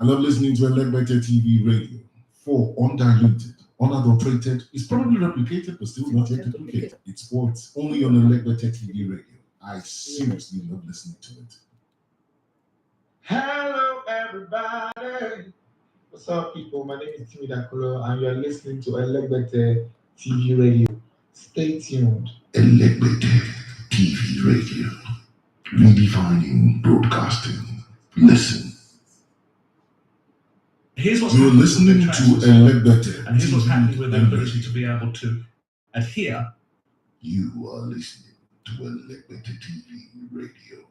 I love listening to Elecbetter TV radio. For undiluted, unadulterated, it's probably replicated, but still not yet duplicated. It's sports only on Elecbetter TV radio. I seriously love listening to it. Hello, everybody. What's up, people? My name is Timmy Dakolo, and you are listening to Elecbetter TV radio. Stay tuned. Elecbetter TV radio. Redefining broadcasting. Listen. Here's what's You're listening to Elecbetter. And here's what's happening with their ability to be able to adhere. You are listening to Elecbetter TV radio.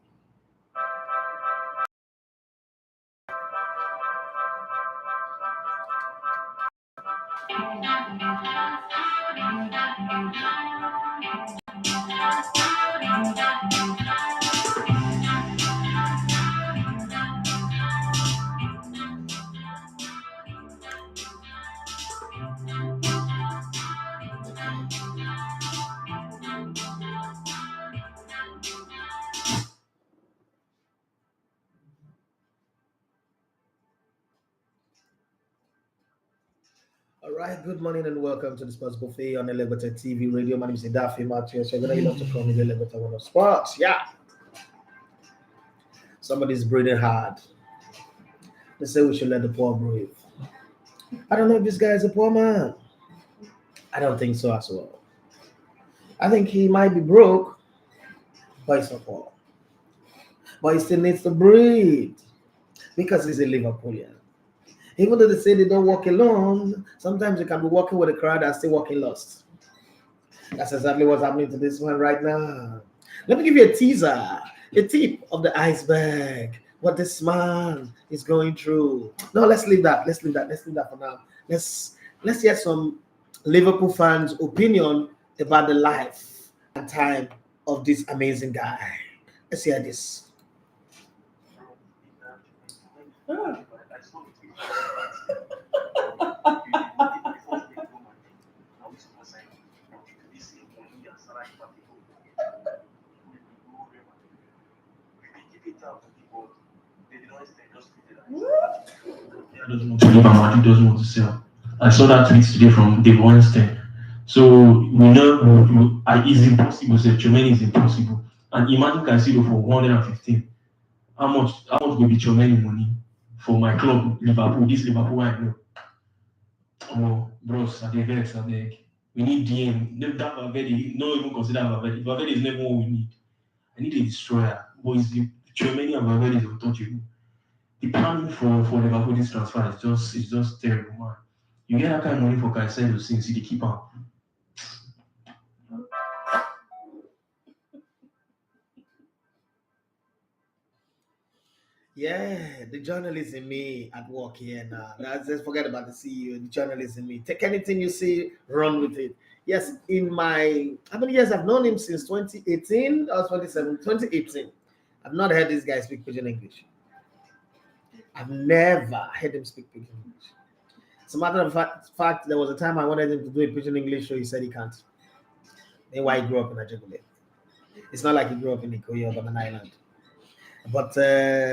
All right, good morning and welcome to the Sports Buffet on Elecbetter TV radio. My name is Daffy Matthews. You're going to love to call me the Elecbetter One of Sports. Yeah. Somebody's breathing hard. They say we should let the poor breathe. I don't know if this guy is a poor man. I don't think so as well. I think he might be broke, but he's not poor. But he still needs to breathe because he's a Liverpoolian. Even though they say they don't walk alone, sometimes you can be walking with a crowd and still walking lost. That's exactly what's happening to this one right now. Let me give you a teaser, a tip of the iceberg, what this man is going through. No, let's leave that. Let's leave that for now. Let's hear some Liverpool fans' opinion about the life and time of this amazing guy. Let's hear this. Doesn't want to leave and Madrid doesn't want to sell. I saw that tweet today from Dave Weinstein. So we know it's impossible. So Chomeni is impossible. And imagine Caicedo for 115. How much will be Chomeni money for my club, Liverpool? This Liverpool I know. Oh, bros, I beg. We need DM. That Valverde, not even consider Valverde. Valverde is never what we need. I need a destroyer. But it's the Chomeni and Valverde is untouchable. The planning for Liverpool this transfer is just terrible, man. You get that kind of money for Caicedo since he the keeper. Yeah, the journalist in me at work here now. Let's forget about the CEO, the journalist in me. Take anything you see, run with it. Yes, how many years I've known him since 2018 or 2018. I've not heard this guy speak pidgin English. I've never heard him speak pidgin English. As a matter of fact, there was a time I wanted him to do a pidgin English show. He said he can't. Then why he grew up in Ajagule. It's not like he grew up in Ikoyi or an island. But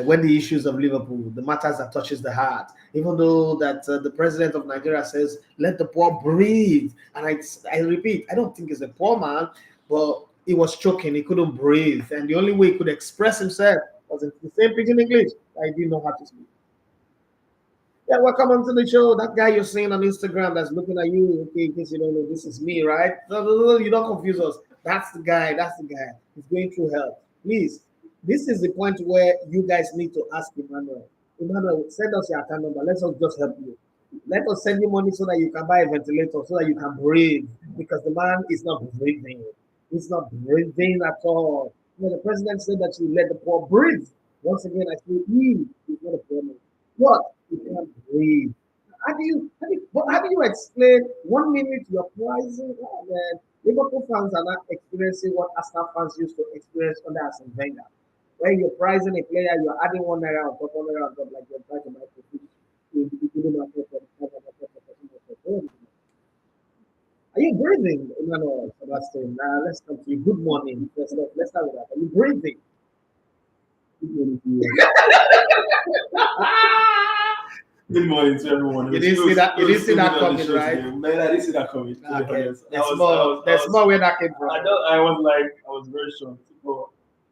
when the issues of Liverpool, the matters that touches the heart, even though that the president of Nigeria says, let the poor breathe. And I repeat, I don't think he's a poor man, but he was choking. He couldn't breathe. And the only way he could express himself was in the same pidgin English. I didn't know how to speak. Yeah, welcome on to the show. That guy you're seeing on Instagram that's looking at you, okay, in case you don't know, this is me, right? No, you don't confuse us. That's the guy. He's going through hell. Please. This is the point where you guys need to ask Emmanuel. Emmanuel, send us your account number. Let us just help you. Let us send you money so that you can buy a ventilator, so that you can breathe. Because the man is not breathing. He's not breathing at all. The president said that you let the poor breathe. Once again, I say he's not a poor man. What? You can't breathe. How do you explain 1 minute you're pricing? Oh, man. Liverpool fans are not experiencing what Arsenal fans used to experience under Arsene Wenger. When you're pricing a player, you're adding 1 naira on top, 1 naira on top, like you're trying to buy for fish. Are you breathing? No, Sebastian. Let's come to you. Good morning. Let's start with that. Are you breathing? Good morning to everyone. You didn't see that. You didn't see that coming, right? Man, I didn't see that coming. To be Okay. honest. There's more where that came from. I was very shocked. But,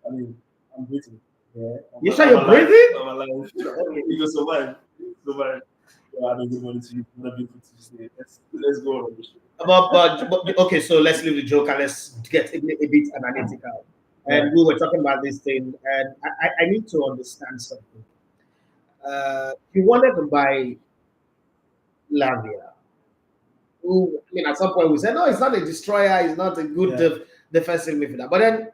I mean, I'm breathing. Yeah. You sure you're breathing? I'm alive. You go survive. Survive. Yeah, I mean, good morning to you. What a beautiful Tuesday. Let's go on the show. But okay, so let's leave the joke and let's get a bit analytical. And we were talking about this thing, and I need to understand something. You wanted to buy Lavia, who, I mean, at some point we said, no, it's not a destroyer, it's not a good defensive midfielder. But then,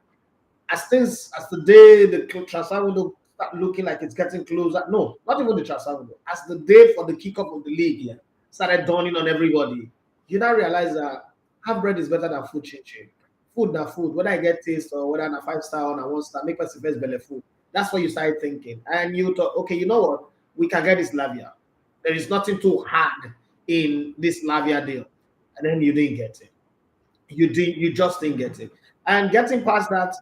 as the day the transfer window start looking like it's getting closer, no, not even the transfer window, as the day for the kickoff of the league started dawning on everybody, you now realize that half bread is better than food chinchin. Food na food, whether I get taste or whether na 5-star or na 1-star, make us best belly food. That's what you started thinking. And you thought, okay, you know what? We can get this Lavia. There is nothing too hard in this Lavia deal. And then you didn't get it. You just didn't get it. And getting past that,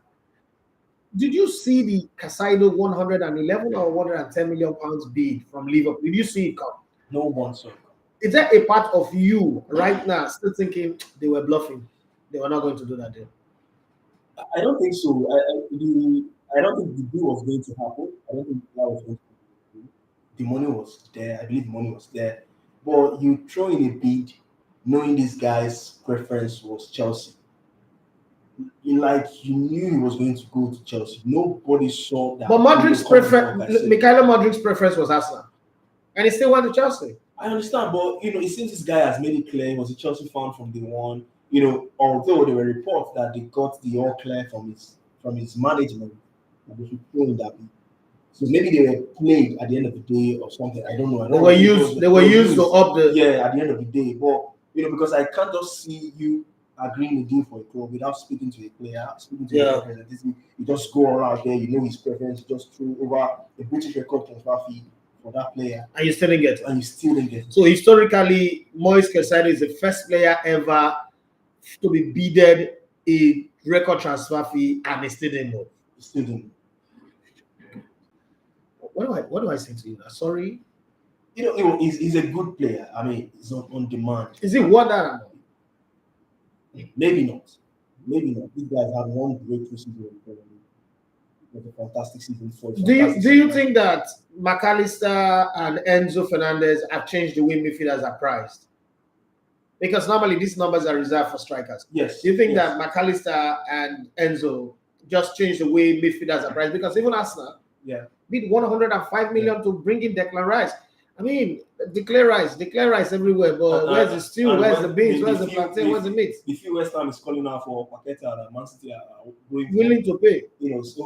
did you see the Caicedo 111 or 110 million pounds bid from Liverpool? Did you see it come? No one saw it. Is there a part of you right now still thinking they were bluffing? They were not going to do that deal? I don't think so. I don't think the deal was going to happen. I don't think that was going to happen. The money was there. I believe the money was there. But you throw in a bid knowing this guy's preference was Chelsea. You knew he was going to go to Chelsea. Nobody saw that. But Mikhailo Modric's preference was Arsenal. And he still went to Chelsea. I understand, but it seems this guy has made it clear he was a Chelsea fan from day one. Although there were reports that they got the all clear from his management, that they should throw in that bid. So maybe they were played at the end of the day or something. I don't know. They were used to up the at the end of the day. But because I can't just see you agreeing a deal for a club without speaking to a player, speaking to a representative. You just go all out there, his preference, you just throw over a British record transfer fee for that player. And you still didn't get it. So historically, Moises Caicedo is the first player ever to be bidded a record transfer fee and he still didn't move. What do I say to you? Sorry? He's a good player. I mean, he's on demand. Is it what that amount? Maybe not. These guys have one great season. It was a fantastic season for. Do you think that McAllister and Enzo Fernandez have changed the way midfielders are priced? Because normally these numbers are reserved for strikers. Yes. Do you think that McAllister and Enzo just changed the way midfielders are priced? Because even Arsenal bid 105 million to bring in Declan Rice. I mean, declare rice everywhere, but where's the stew? Where's the beans? Where's the plantain? Where's the meat? The few West Ham is calling out for Paqueta and Man City are willing to pay.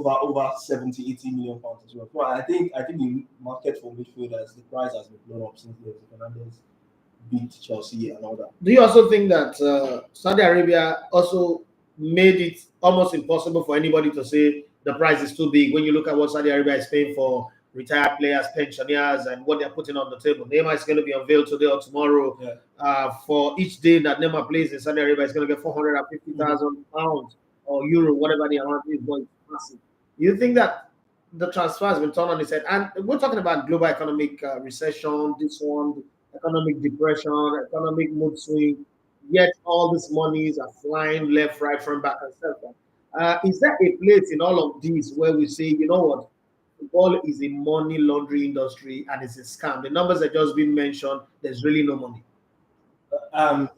Over 70, 80 million pounds as well. So I think the market for midfielders, the price has been blown up since Fernandez beat Chelsea and all that. Do you also think that Saudi Arabia also made it almost impossible for anybody to say the price is too big when you look at what Saudi Arabia is paying for retired players, pensioners, and what they're putting on the table? Neymar is going to be unveiled today or tomorrow. For each day that Neymar plays in Saudi Arabia, he's going to get 450,000 pounds or euro, whatever the amount is. But it's massive. You think that the transfer has been turned on its head? And we're talking about global economic recession, this one, economic depression, economic mood swing. Yet all these monies are flying left, right, front, back, and center. Is there a place in all of these where we say, you know what? Football is a money laundering industry and it's a scam. The numbers that just been mentioned, there's really no money.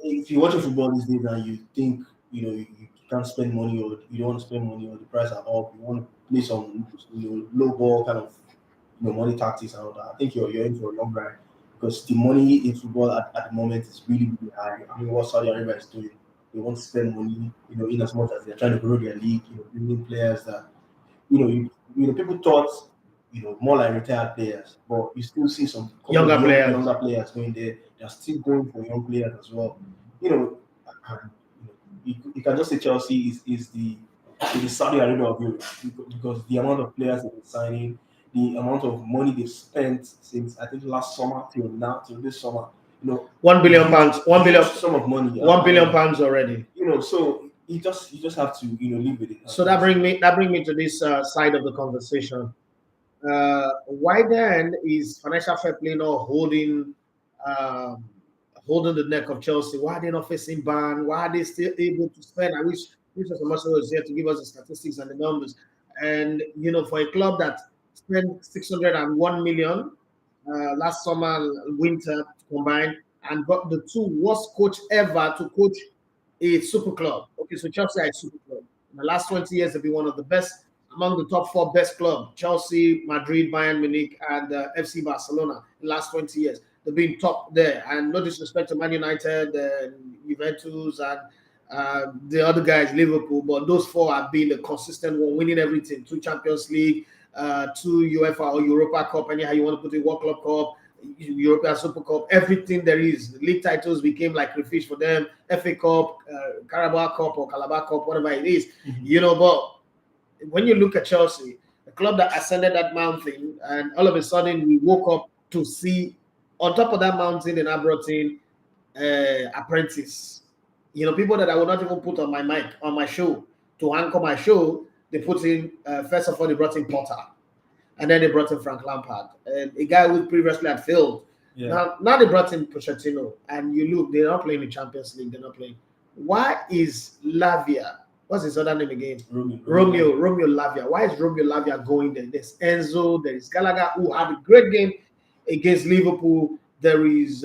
If you watch football these days and you think you can't spend money or you don't want to spend money or the price are up, you want to play some low ball kind of money tactics and all that, I think you're in for a long ride because the money in football at the moment is really, really high. I mean, what Saudi Arabia is doing, they want to spend money, in as much as they're trying to grow their league, bringing players that people thought more like retired players, but you still see some younger players going there. They're still going for young players as well. You can just say Chelsea is the Saudi Arabia of Europe because the amount of players they've been signing, the amount of money they've spent since I think last summer till this summer. £1 billion. £1 billion sum of money. £1 billion already. So you just have to live with it. So that bring me to this side of the conversation. Why then is financial fair play not um, holding the neck of Chelsea? Why are they not facing ban? Why are they still able to spend? I wish Mr. Marshall was here to give us the statistics and the numbers. And for a club that spent 601 million last summer, winter combined, and got the two worst coach ever to coach a super club. Okay, so Chelsea are a super club. In the last 20 years, they've been one of the best among the top four best clubs: Chelsea, Madrid, Bayern Munich, and FC Barcelona. In the last 20 years, they've been top there. And no disrespect to Man United, Juventus, and the other guys, Liverpool, but those four have been the consistent one, winning everything: two Champions League, two UEFA or Europa Cup, anyhow you want to put it, World Club Cup, European Super Cup, everything there is. League titles became like crayfish for them. FA Cup, Carabao Cup or Calabar Cup, whatever it is. But when you look at Chelsea, a club that ascended that mountain, and all of a sudden we woke up to see on top of that mountain and I brought in apprentice. People that I would not even put on my mic on my show to anchor my show. They put in first of all they brought in Potter, and then they brought in Frank Lampard, and a guy who previously had failed. Yeah. Now they brought in Pochettino, and you look, they're not playing the Champions League. They're not playing. Why is Lavia? What's his other name again? Romeo Lavia. Why is Romeo Lavia going there? There's Enzo. There is Gallagher, who had a great game against Liverpool. There is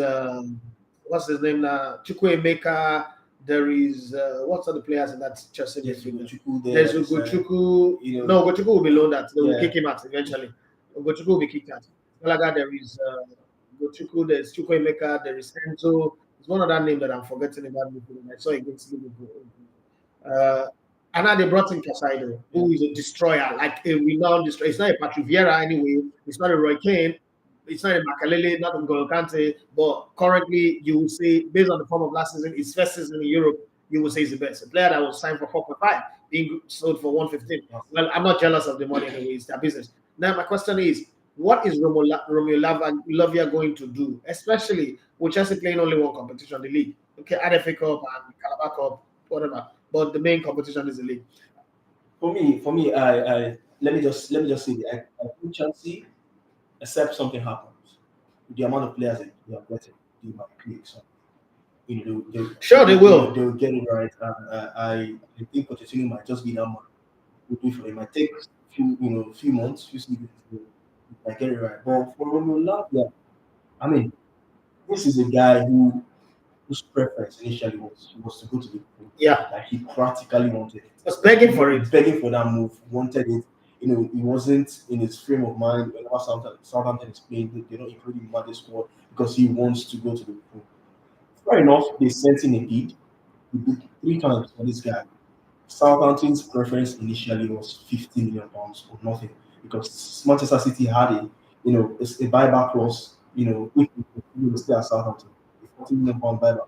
what's his name now? Chukwuemeka. There is what's other players in that Chelsea? There's Ugochukwu. No, Ugochukwu will be loaned out. They will kick him out eventually. Ugochukwu will be kicked out. Gallagher, there is Ugochukwu. There's Chukwuemeka. There is Enzo. There's one other name that I'm forgetting about. I saw against Liverpool. And now they brought in Caicedo, who is a destroyer, like a renowned destroyer. It's not a Patrick Vieira anyway. It's not a Roy Keane. It's not a Makalele, not a N'Golo Kante. But currently, you will say, based on the form of last season, his first season in Europe, you will say he's the best. A player that was signed for 4.5, being sold for 115. Well, I'm not jealous of the money anyway. It's their business. Now, my question is, what is Romeo Lavia going to do, especially with Chelsea playing only one competition, the league? Okay, FA Cup and Carabao Cup, whatever. But the main competition is the league. For me, I let me just say that I think Chelsea, except something happens, the amount of players that they are getting, they might create something. Sure, they will. They'll get it right. I think Pochettino might just be that man. It might take few months, few seasons to get it right. But for Romeo Lavia, I mean, this is a guy whose preference initially was to go to Liverpool. Yeah. Like he practically wanted it. Was begging for it. Begging for that move, wanted it. He wasn't in his frame of mind whenever Southampton is playing. They don't include him in the squad because he wants to go to Liverpool. Fair enough, they sent in a bid. He bid 3 times for this guy. Southampton's preference initially was £50 million or nothing because Manchester City had a buyback clause, if you stay at Southampton. £40 million buyback.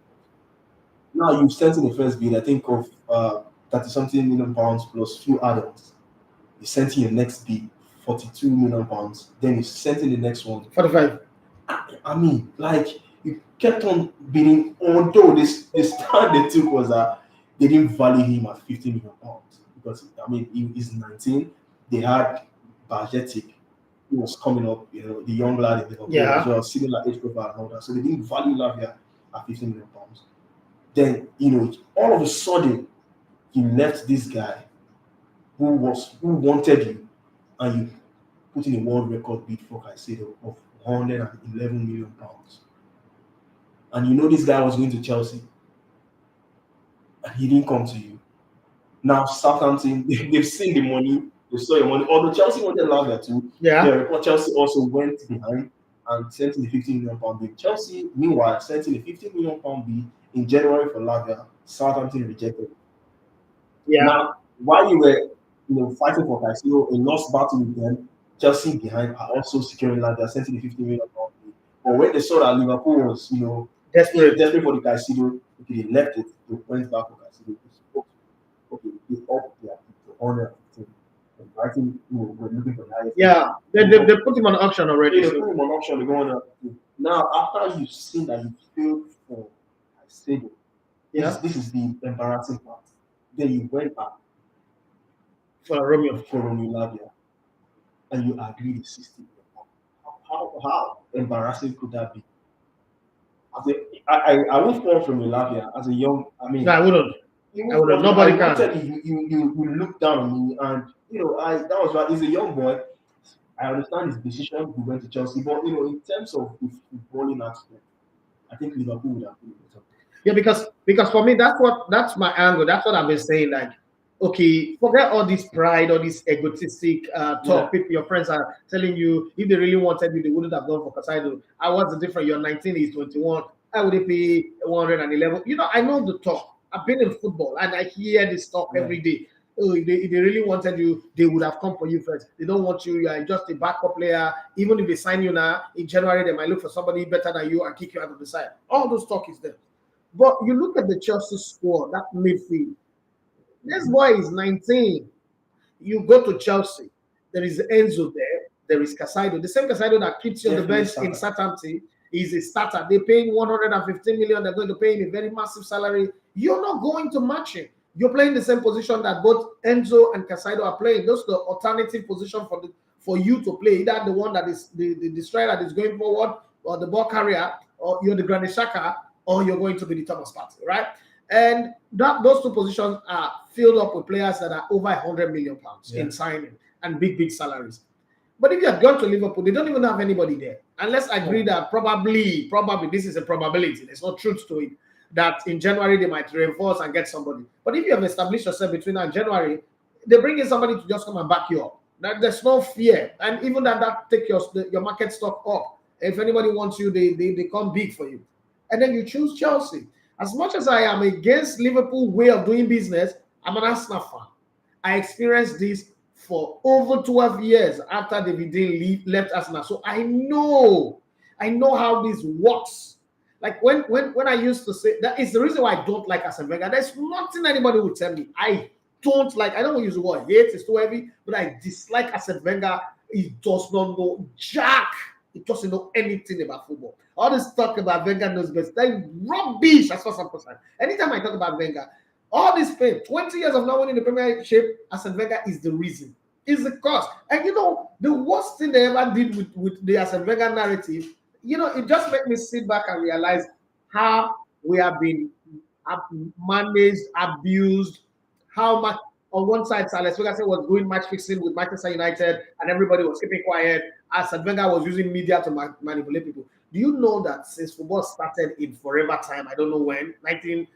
Now you've sent in the first bid, I think of 30-something million pounds plus few add-ons. You sent in the next bid, £42 million. Then you sent in the next one, 45. I mean, like you kept on bidding. Although this stand they took was that they didn't value him at £50 million because he's 19. They had Bajetic, who was coming up, the young lad in Liverpool as well, similar age profile and all that. So they didn't value Lavia at £50 million. Then all of a sudden you left this guy who wanted you, and you put in a world record bid for Caicedo of £111 million. And this guy was going to Chelsea, and he didn't come to you. Now Southampton, they've seen the money, they saw your money. Although Chelsea wanted Lavia too, but Chelsea also went behind and sent in the £15 million bid. Chelsea, meanwhile, sent in a £15 million bid in January for Lavia. Southampton rejected it. Yeah. Now, while you were fighting for Caicedo, a lost battle with them, Chelsea behind are also securing Lavia, sent in the £15 million bid. But when they saw that Liverpool was desperate for the Caicedo, they left it. They went back for Caicedo. Okay, they up their to 115. Brighton were looking for the highest. Yeah, they put him on auction already. They put him on auction. They're going on. Now, after you've seen that you failed for Caicedo, this is the embarrassing part. Then you went back for Romeo Lavia. and you agree the 60 million pounds. How embarrassing could that be? I won't fall from a laugh here as a young. I mean, No, I wouldn't. even I wouldn't. from Nobody I can. wanted you look down on me, and that was right. He's a young boy. I understand his decision. He went to Chelsea, but in terms of the footballing aspect, I think Liverpool would have been better. Yeah, because for me, that's my angle. That's what I've been saying. Like, okay, forget all this pride, all this egotistic talk. Yeah. People, your friends are telling you if they really wanted you, they wouldn't have gone for Caicedo. What's the difference? You're 19, he's 21. I would pay 111. I know the talk. I've been in football and I hear this talk every day. Oh, if they really wanted you, they would have come for you first. They don't want you. You are just a backup player. Even if they sign you now, in January, they might look for somebody better than you and kick you out of the side. All those talk is there. But you look at the Chelsea squad, that midfield. This boy is 19. You go to Chelsea. There is Enzo there. There is Caicedo. The same Caicedo that keeps you on the bench in Southampton is a starter. They're paying 115 million. They're going to pay him a very massive salary. You're not going to match him. You're playing the same position that both Enzo and Caicedo are playing. Those are the alternative position for you to play. Either the one that is the destroyer that is going forward, or the ball carrier, or you're the Granit Xhaka, or you're going to be the Thomas Partey, right? And those two positions are filled up with players that are over 100 million pounds in signing and big salaries. But if you have gone to Liverpool, they don't even have anybody there. And let's agree that probably this is a probability. There's no truth to it, that in January they might reinforce and get somebody. But if you have established yourself between now and January, they bring in somebody to just come and back you up. There's no fear. And even that take your market stock up. If anybody wants you, they come big for you. And then you choose Chelsea. As much as I am against Liverpool way of doing business, I'm an Arsenal fan. I experienced this for over 12 years after David Dean left Arsenal. So I know how this works. Like when I used to say, that is the reason why I don't like Arsene Wenger. There's nothing anybody would tell me. I don't use the word hate, it's too heavy, but I dislike Arsene Wenger. He does not know jack. He doesn't know anything about football. All this talk about Wenger knows best. That's rubbish as far as I'm concerned. Anytime I talk about Wenger, all this pain, 20 years of not winning the Premiership, Arsene Wenger is the reason. Is the cause. And the worst thing they ever did with the Arsene Wenger narrative, it just made me sit back and realize how we have been managed, abused, how much. On one side, Alex Ferguson was doing match fixing with Manchester United, and everybody was keeping quiet. Arsene Wenger was using media to manipulate people. Do you know that since football started in forever time, I don't know when, 19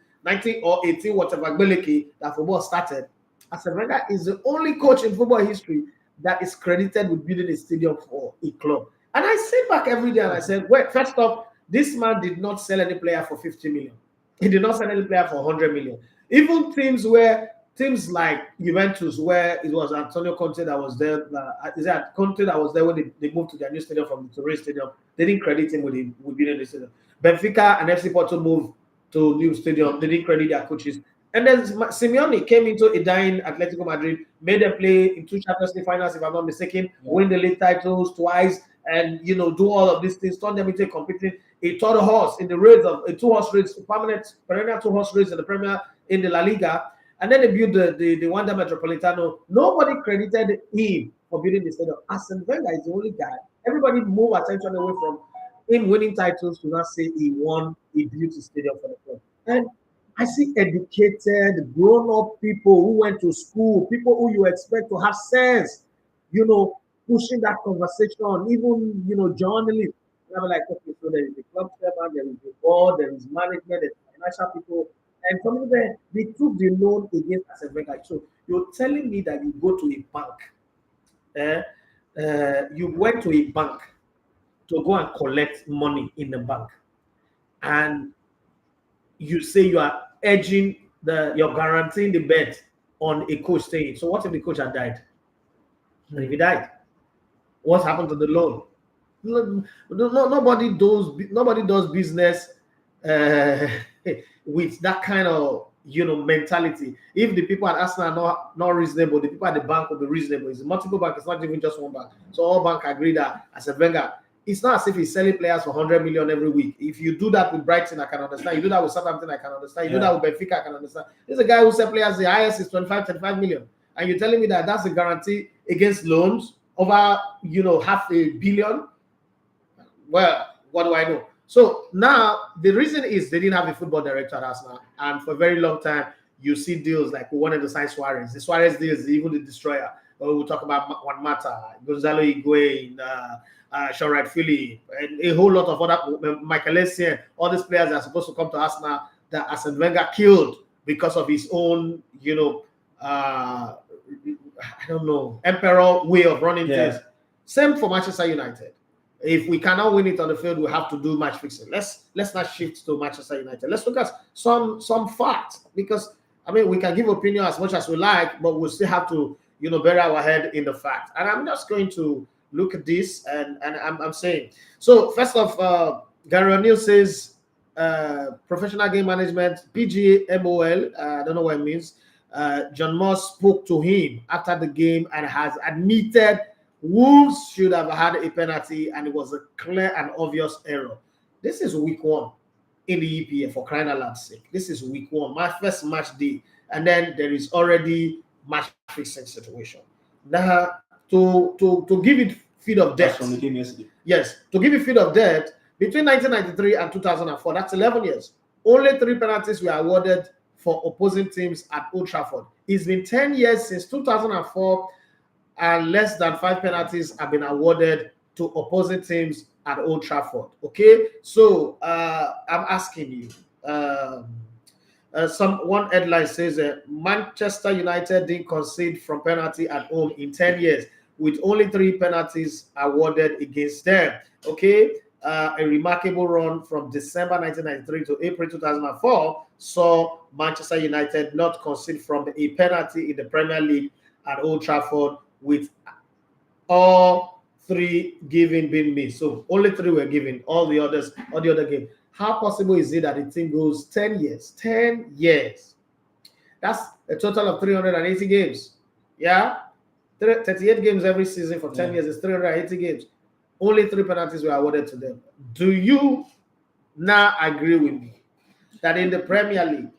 or 18, whatever, that football started, Arsene Wenger is the only coach in football history that is credited with building a stadium for a club. And I sit back every day and I said, well, first off, this man did not sell any player for 50 million. He did not sell any player for 100 million. Even teams like Juventus, where it was Antonio Conte that was there. Is that Conte that was there when they moved to their new stadium from the Turin Stadium? They didn't credit him with building the stadium. Benfica and FC Porto moved to new stadium. They didn't credit their coaches. And then Simeone came into a dying Atletico Madrid, made them play in 2 Champions League finals, if I'm not mistaken, win the league titles twice, and do all of these things, turn them into competing a third horse in the race of a 2-horse race, perennial 2-horse race in the Premier in the La Liga. And then they built the Wanda Metropolitano. Nobody credited him for building the stadium. Arsene Wenger is the only guy. Everybody moved attention away from him winning titles to not say he built a stadium for the club. And I see educated, grown-up people who went to school, people who you expect to have sense, pushing that conversation, even, journalists. They're like, okay, so there is the club chairman, there is the board, there is management, there's financial people. And some of them, they took the loan against Arsene Wenger. So you're telling me that you go to a bank, you went to a bank to go and collect money in the bank, and you say you are edging you're guaranteeing the bet on a coach staying. So what if the coach had died? And if he died, what happened to the loan? Nobody does business with that kind of mentality. If the people at Arsenal are not reasonable, the people at the bank will be reasonable. It's a multiple bank, it's not even just one bank. So all bank agree that as a Wenger, it's not as if he's selling players for 100 million every week. If you do that with Brighton, I can understand. You do that with Southampton, I can understand. You do that with Benfica, I can understand. This is a guy who sells players, the highest is 25 million. And you're telling me that that's a guarantee against loans? over, half a billion. Well, what do I know? So now the reason is they didn't have a football director at Arsenal, and for a very long time you see deals like we wanted to sign Suarez. The Suarez deal is even the destroyer. We'll talk about Juan Mata, Gonzalo Higuain, Sharad Philly, and a whole lot of other Michael Essien. All these players are supposed to come to Arsenal that Arsene Wenger killed because of his own, I don't know, emperor way of running things. Same for Manchester United. If we cannot win it on the field, we have to do match fixing. Let's not shift to Manchester United. Let's look at some facts, because we can give opinion as much as we like, but we still have to bury our head in the fact. And I'm just going to look at this, and I'm saying, so first off, Gary O'Neill says professional game management, PGA MOL, I don't know what it means. John Moss spoke to him after the game and has admitted Wolves should have had a penalty, and it was a clear and obvious error. This is week 1 in the EPL, for crying out loud's sake. This is week 1, my first match day, and then there is already match fixing situation. Now, to give it feed of death from the game yesterday. Yes, to give it feed of death, between 1993 and 2004, that's 11 years. Only 3 penalties were awarded for opposing teams at Old Trafford. It's been 10 years since 2004. And less than 5 penalties have been awarded to opposing teams at Old Trafford. Okay, so I'm asking you. One headline says Manchester United didn't concede from penalty at home in 10 years, with only 3 penalties awarded against them. Okay, a remarkable run from December 1993 to April 2004 saw Manchester United not concede from a penalty in the Premier League at Old Trafford, with all 3 given being missed. So only 3 were given, all the other game. How possible is it that the team goes 10 years? 10 years. That's a total of 380 games. Yeah? 38 games every season for 10 years is 380 games. Only 3 penalties were awarded to them. Do you now agree with me that in the Premier League,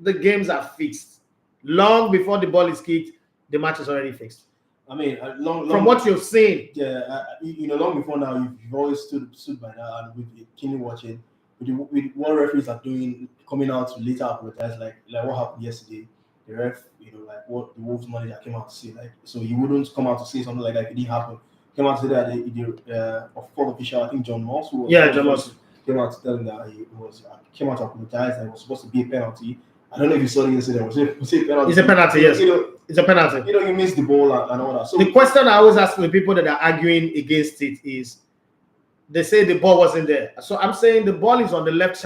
the games are fixed? Long before the ball is kicked, the match is already fixed. Long from what you've seen. Yeah, long before now, you've always stood by that, and we've been keenly watching. With what referees are doing, coming out to later apologize, like what happened yesterday. The ref, like what the Wolves manager came out to say, like, so he wouldn't come out to say something like that if it didn't happen. Came out to say that the fourth official, I think John Moss, John Moss came out to tell him that came out to apologize, that it was supposed to be a penalty. I don't know if you saw the incident. Was it a penalty? It's a penalty, yes. It's a penalty. You missed the ball and all that. So the question I always ask the people that are arguing against it is, they say the ball wasn't there. So I'm saying the ball is on the left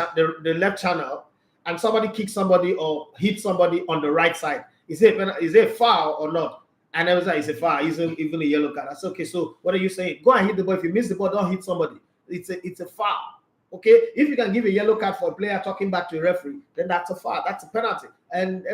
channel, and somebody kicks somebody or hits somebody on the right side. Is it a foul or not? And I was like, it's a foul. Even a yellow card. I said, okay, so what are you saying? Go and hit the ball. If you miss the ball, don't hit somebody. It's a foul. Okay, if you can give a yellow card for a player talking back to a referee, then that's a foul. That's a penalty. And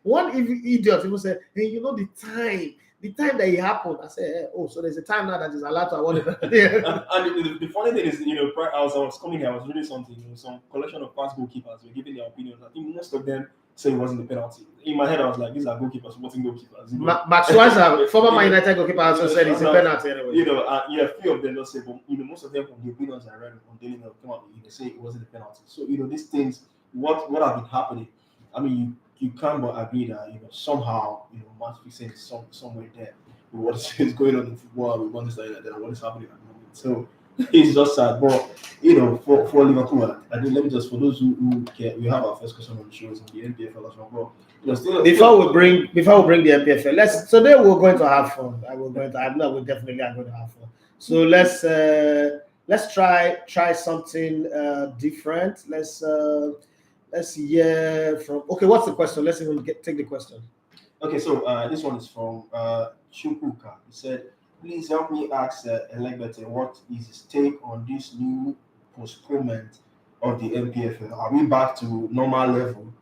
one idiot even said, hey, the time that it happened. I said, oh, so there's a time now that is allowed to award it. And the funny thing is, I was coming here, I was reading something. Some collection of past goalkeepers were giving their opinions. I think most of them say it wasn't a penalty. In my head, I was like, these are goalkeepers, supporting goalkeepers. Max Schweizer, former Man United goalkeeper, also said it's a penalty anyway. A few of them don't say, but most of them from the opinions I read on Daily Mail came out, they say it wasn't a penalty. So these things, what have been happening? You can't but agree that somehow match fixing is somewhere there with what is going on in football with Manchester United and what is happening at the moment. So it's just sad. But for Liverpool, I think let me just, for those who care, we have our first question on the show is on the NPFL as well. But before we bring the NPFL, today we're going to have fun. We definitely are going to have fun. So let's try something different. Let's hear from. Okay, what's the question? Let's even take the question. Okay, so this one is from Chukwuka. He said, please help me ask Elegbete what is his take on this new postponement of the MPFL. Are we back to normal level?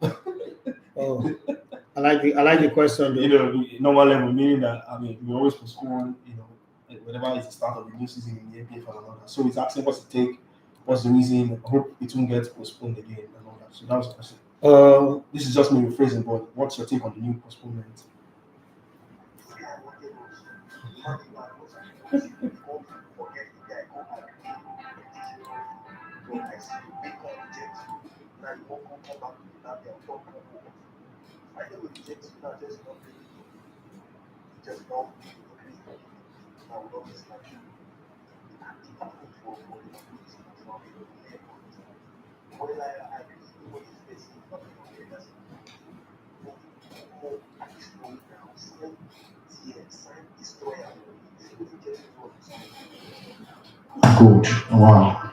Oh, I like the question. Normal level meaning that we always postpone. Whenever it's the start of the new season in the MPFL and all that. So he's asking what's the take, what's the reason. I hope it won't get postponed again and all that. So that was the question. This is just me rephrasing, but what's your take on the new postponement? Good. Wow.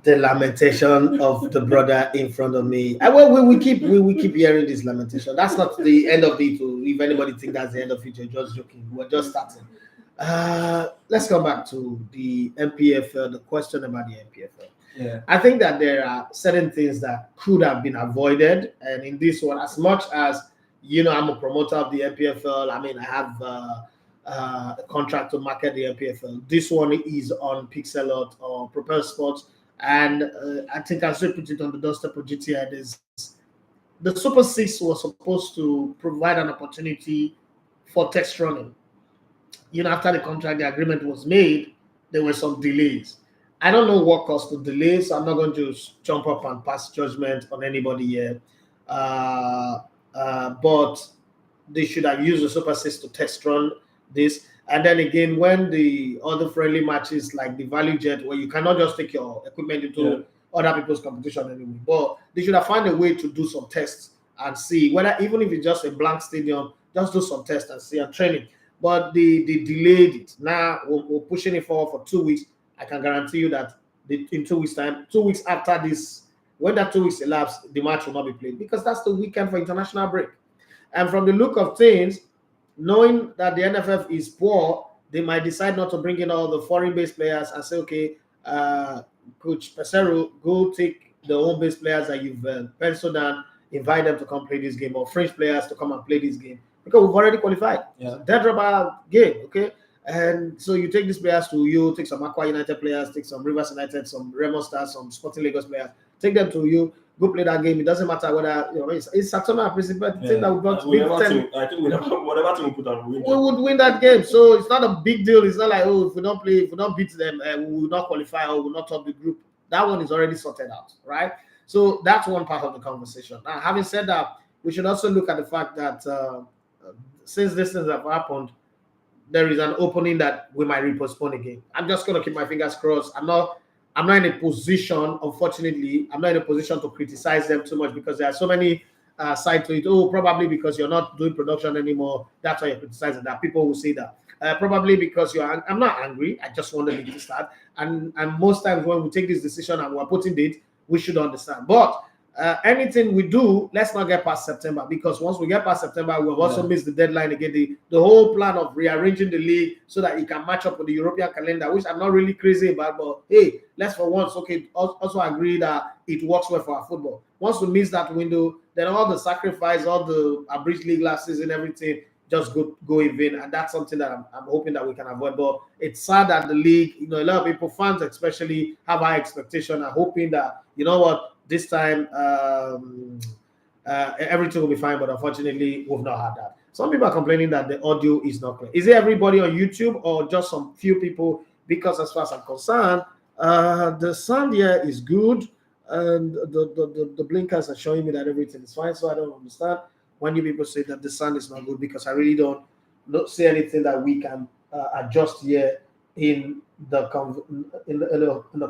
The lamentation of the brother in front of me. Well, we keep hearing this lamentation. That's not the end of it. If anybody think that's the end of it, you're just joking. We're just starting. Let's come back to the MPFL. The question about the MPFL. Yeah. I think that there are certain things that could have been avoided, and in this one, as much as I'm a promoter of the MPFL. I mean, I have a contract to market the MPFL. This one is on Pixelot or Propel Sports. And I think I should put it on the doorstep of GTI. The Super 6 was supposed to provide an opportunity for test running. After the contract, the agreement was made, there were some delays. I don't know what caused the delays, so I'm not going to jump up and pass judgment on anybody here. But they should have used the Super 6 to test run this. And then again, when the other friendly matches like the Value Jet, where you cannot just take your equipment into other people's competition anyway, but they should have found a way to do some tests and see whether, even if it's just a blank stadium, just do some tests and see and training. But they delayed it. Now we're pushing it forward for 2 weeks. I can guarantee you that in 2 weeks' time, 2 weeks after this, when that 2 weeks elapse, the match will not be played because that's the weekend for international break. And from the look of things, knowing that the NFF is poor, they might decide not to bring in all the foreign-based players and say, okay, Coach Pesero, go take the home-based players that you've penciled down, invite them to come play this game, or French players to come and play this game, because we've already qualified. Yeah. Dead rubber game, okay? And so you take these players to you, take some Aqua United players, take some Rivers United, some Remo Stars, some Sporting Lagos players, take them to you, go play that game. It doesn't matter whether it's Saturn principle. The thing that we've got I think whatever team we put on, we would win that game. So it's not a big deal. It's not like, if we don't beat them, we will not qualify or we will not top the group. That one is already sorted out, right? So that's one part of the conversation. Now, having said that, we should also look at the fact that since these things have happened, there is an opening that we might repostpone again. I'm just going to keep my fingers crossed. I'm not in a position, unfortunately, I'm not in a position to criticize them too much because there are so many sides to it. Oh, probably because you're not doing production anymore. That's why you're criticizing that. People will say that. Probably because I'm not angry. I just want the league to start. And most times when we take this decision and we're putting it, we should understand. But anything we do, let's not get past September, because once we get past September, we've also missed the deadline again. The whole plan of rearranging the league so that it can match up with the European calendar, which I'm not really crazy about, but hey, let's for once, also agree that it works well for our football. Once we miss that window, then all the sacrifice, all the abridged league last season, everything just go in vain, and that's something that I'm hoping that we can avoid. But it's sad that the league, a lot of people, fans especially, have high expectation and hoping that, this time everything will be fine, but unfortunately we've not had that. Some people are complaining that the audio is not clear. Is it everybody on YouTube or just some few people? Because as far as I'm concerned, the sound here is good, and the blinkers are showing me that everything is fine. So I don't understand when you people say that the sound is not good, because I really don't see anything that we can adjust here in the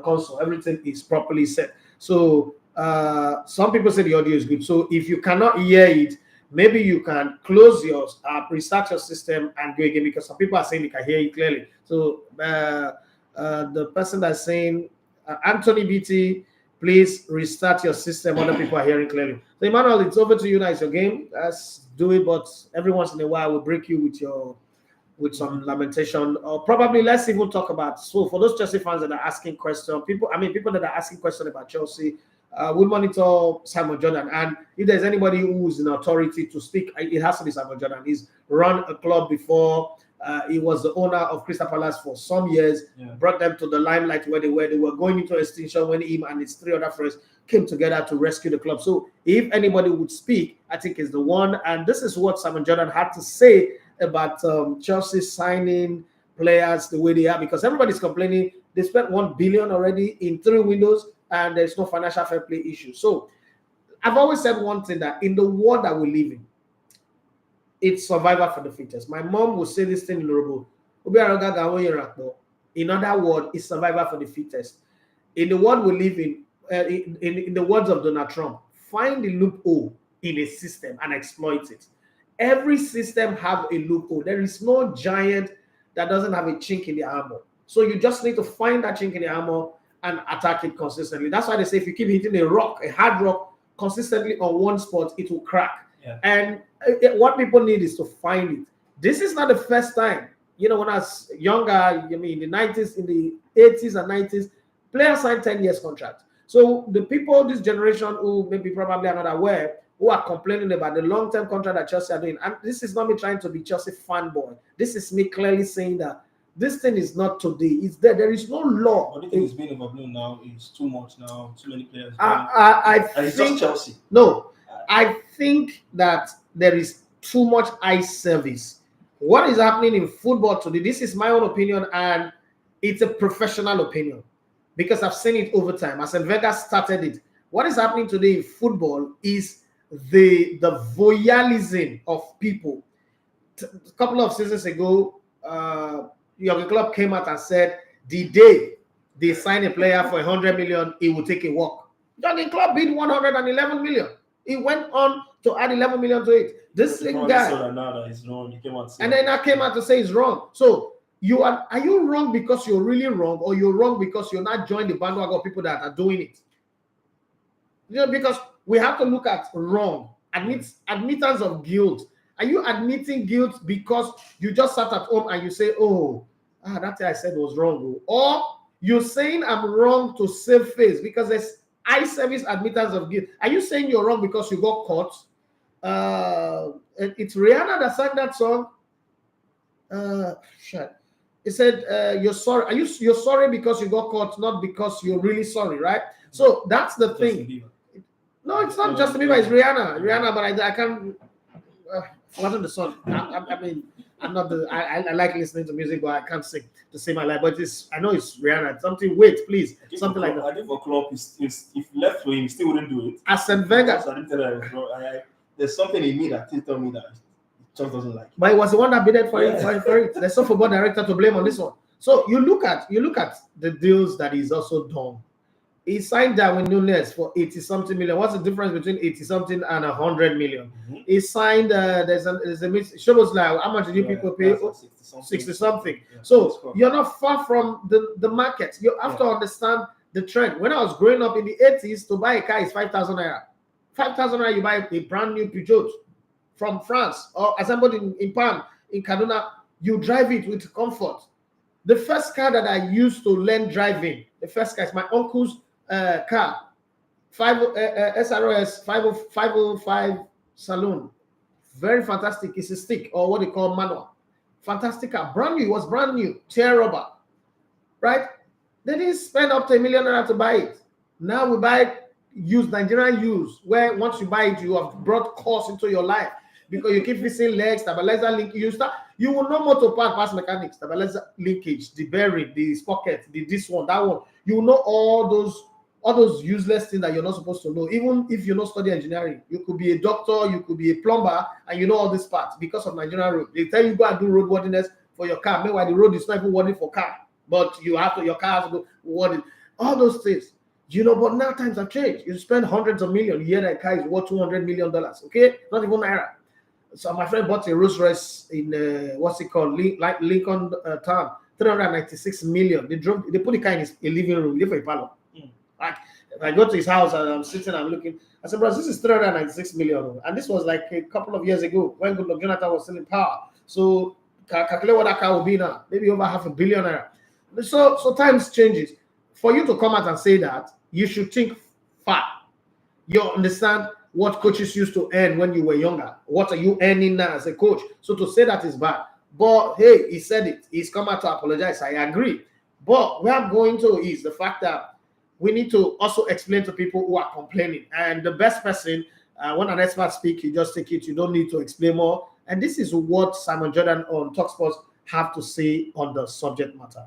console. Everything is properly set. So some people say the audio is good. So if you cannot hear it, maybe you can close your restart your system and go again, because some people are saying they can hear you clearly. So the person that's saying, Anthony BT, please restart your system. Other people are hearing clearly. So Emmanuel, it's over to you now. It's your game. Let's do it. But every once in a while, we'll break you with some lamentation, or probably let's even talk about. So for those Chelsea fans that are asking questions, people that are asking questions about Chelsea, we monitor Simon Jordan, and if there's anybody who is in authority to speak, it has to be Simon Jordan. He's run a club before. He was the owner of Crystal Palace for some years, brought them to the limelight where they were. They were going into extinction when him and his 3 other friends came together to rescue the club. So if anybody would speak, I think is the one. And this is what Simon Jordan had to say about Chelsea signing players the way they are, because everybody's complaining they spent 1 billion already in 3 windows and there's no financial fair play issue. So I've always said one thing, that in the world that we live in, it's survival for the fittest. My mom will say this thing in Yoruba. In other words, it's survival for the fittest. In the world we live in the words of Donald Trump, find the loophole in a system and exploit it. Every system have a loophole. There is no giant that doesn't have a chink in the armor. So you just need to find that chink in the armor and attack it consistently. That's why they say if you keep hitting a hard rock consistently on one spot, it will crack. Yeah. And what people need is to find it. This is not the first time. You know, when I was younger, I mean, in the 90s, in the 80s and 90s, players signed 10 years contract. So the people, this generation who maybe probably are not aware, who are complaining about the long-term contract that Chelsea are doing, and this is not me trying to be Chelsea fanboy. This is me clearly saying that this thing is not today. It's there. There is no law. But I think it's been overblown now. It's too much now. Too many players. I and it's think just Chelsea. no. I think that there is too much eye service. What is happening in football today? This is my own opinion, and it's a professional opinion because I've seen it over time. As Wenger started it, what is happening today in football is the voyeurism of people. A couple of seasons ago, your club came out and said the day they sign a player for 100 million, he will take a walk. Jogging club bid 111 million. He went on to add 11 million to it. This same guy, and then I came out to say it's wrong. So are you wrong because you're really wrong, or you're wrong because you're not joining the bandwagon of people that are doing it? You know, because we have to look at wrong, admittance of guilt. Are you admitting guilt because you just sat at home and you say, "Oh, that thing I said was wrong," or you're saying I'm wrong to save face because there's eye service admittance of guilt? Are you saying you're wrong because you got caught? It's Rihanna that sang that song. It said, "You're sorry." You're sorry because you got caught, not because you're really sorry, right? So that's the thing. No, it's not Justin Bieber. It's Rihanna, but I can't. Forgotten the song. I mean, I'm not the. I like listening to music, but I can't sing to save my life. But I know it's Rihanna. Something. Wait, please. Something like that. I think for Klopp, if left for him, he still wouldn't do it. Arsene Wenger. So I didn't tell her I was wrong. There's something in me that tells me that just doesn't like it. But it was the one that bidded for it. There's no football director to blame on this one. So you look at the deals that he's also done. He signed Darwin Núñez for 80-something million. What's the difference between 80-something and 100 million? Mm-hmm. He signed there's a shows like how much did you people pay? 60-something. Yeah, so you're not far from the market. You have to understand the trend. When I was growing up in the 80s, to buy a car is 5,000 naira. 5,000 naira, you buy a brand new Peugeot from France or assembled in Pan in Kaduna. You drive it with comfort. The first car that I used to learn driving, the first car is my uncle's car, SROS 505 Saloon. Very fantastic. It's a stick, or what they call manual. Fantastic car. Brand new. It was brand new. Tear rubber. Right? They didn't spend up to $1 million to buy it. Now we buy it used, Nigerian used, where once you buy it, you have brought cost into your life because you keep fixing legs, stabilizer link. You will know motor part, past mechanics, stabilizer linkage, the bearing, the sprocket, this one, that one. You will know all those useless things that you're not supposed to know. Even if you not study engineering, you could be a doctor, you could be a plumber, and you know all these parts because of Nigerian road. They tell you go and do roadworthiness for your car. Meanwhile, the road is not even worthy for car, but your car has to go worthy. All those things. You know, but now times have changed. You spend hundreds of millions. You hear that car is worth $200 million. Okay, not even naira. So my friend bought a Rolls Royce in what's it called, Lincoln Town, 396 million. They put the car in a living room, live for a parlor. Like, I go to his house and I'm sitting, I'm looking. I said, bro, this is 396 million, and this was like a couple of years ago when Goodluck Jonathan was still in power. So calculate what that car will be now, maybe over $500 million. So times changes. For you to come out and say that, you should think far. You understand what coaches used to earn when you were younger. What are you earning now as a coach? So to say that is bad. But hey, he said it. He's come out to apologize. I agree. But where I'm going to is the fact that we need to also explain to people who are complaining. And the best person, when an expert speaks, you just take it. You don't need to explain more. And this is what Simon Jordan on TalkSport have to say on the subject matter.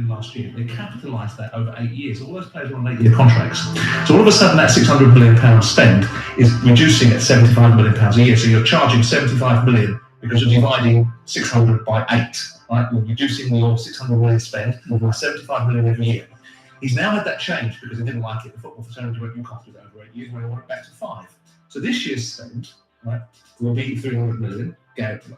Last year, they capitalised that over 8 years. All those players were on 8-year contracts. So all of a sudden, that £600 million spend is reducing at £75 million a year. So you're charging £75 million because you're dividing 600 by 8. Right? You're reducing your £600 million spend by £75 million every year. He's now had that change because he didn't like it. The football fraternity went cost it over 8 years, when he wanted it back to 5. So this year's spend, right, will be 300 million,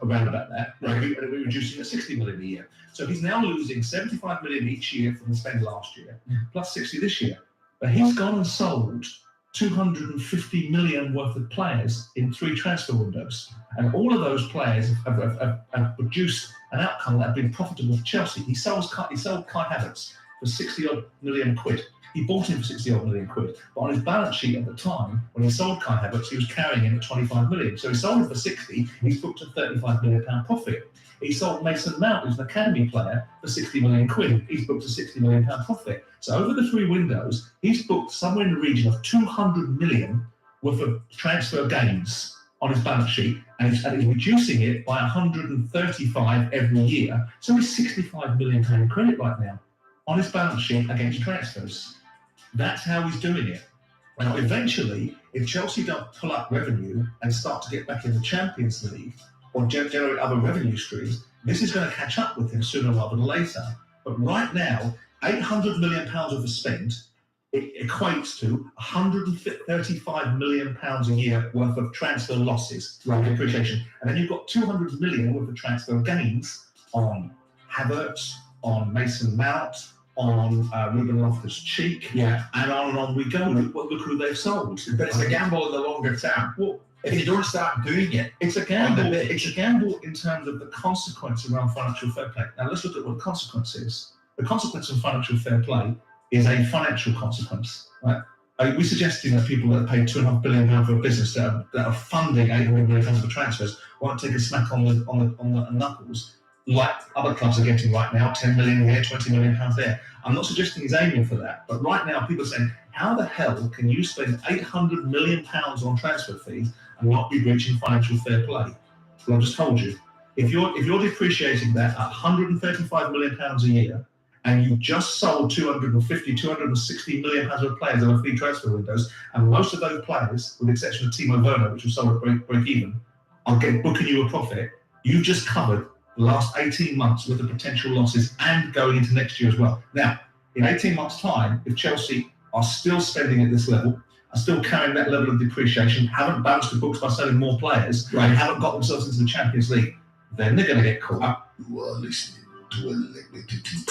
around about that, right? And we're reducing at 60 million a year. So he's now losing 75 million each year from the spend last year, plus 60 this year. But he's gone and sold 250 million worth of players in 3 transfer windows. And all of those players have produced an outcome that have been profitable for Chelsea. He sold Kai Havertz for 60 odd million quid. He bought him for 60 odd million quid. But on his balance sheet at the time, when he sold Kai Havertz, he was carrying him at 25 million. So he sold him for 60, he's booked a 35 million pound profit. He sold Mason Mount, who's an academy player, for 60 million quid. He's booked a 60 million pound profit. So over the 3 windows, he's booked somewhere in the region of 200 million worth of transfer gains on his balance sheet, and he's reducing it by 135 every year. So he's 65 million pound in credit right now on his balance sheet against transfers. That's how he's doing it. Now, eventually, if Chelsea don't pull up revenue and start to get back in the Champions League or generate other revenue streams, this is going to catch up with him sooner rather than later. But right now, £800 million of the spend, it equates to £135 million a year worth of transfer losses, like depreciation. And then you've got 200 million worth of transfer gains on Havertz, on Mason Mount, on Ruben Loftus-Cheek, and on we go. Look who they've sold. But it's a gamble in the longer term. Well, if you don't start doing it, it's a gamble. It's a gamble in terms of the consequence around financial fair play. Now let's look at what the consequence is. The consequence of financial fair play is a financial consequence. Right? We're suggesting that people that are paid £2.5 billion for a business that are funding £800 million for transfers won't take a smack on the knuckles like other clubs are getting right now, 10 million here, 20 million pounds there. I'm not suggesting he's aiming for that, but right now people are saying, how the hell can you spend £800 million on transfer fees and not be breaching financial fair play? Well, I've just told you, if you're depreciating that at £135 million a year, and you just sold 260 million pounds of players over 3 transfer windows, and most of those players, with the exception of Timo Werner, which was sold at break even, are booking you a profit, you've just covered the last 18 months with the potential losses and going into next year as well. Now, in 18 months' time, if Chelsea are still spending at this level, are still carrying that level of depreciation, haven't balanced the books by selling more players, and haven't got themselves into the Champions League, then they're going to get caught. You are listening to Elected TV.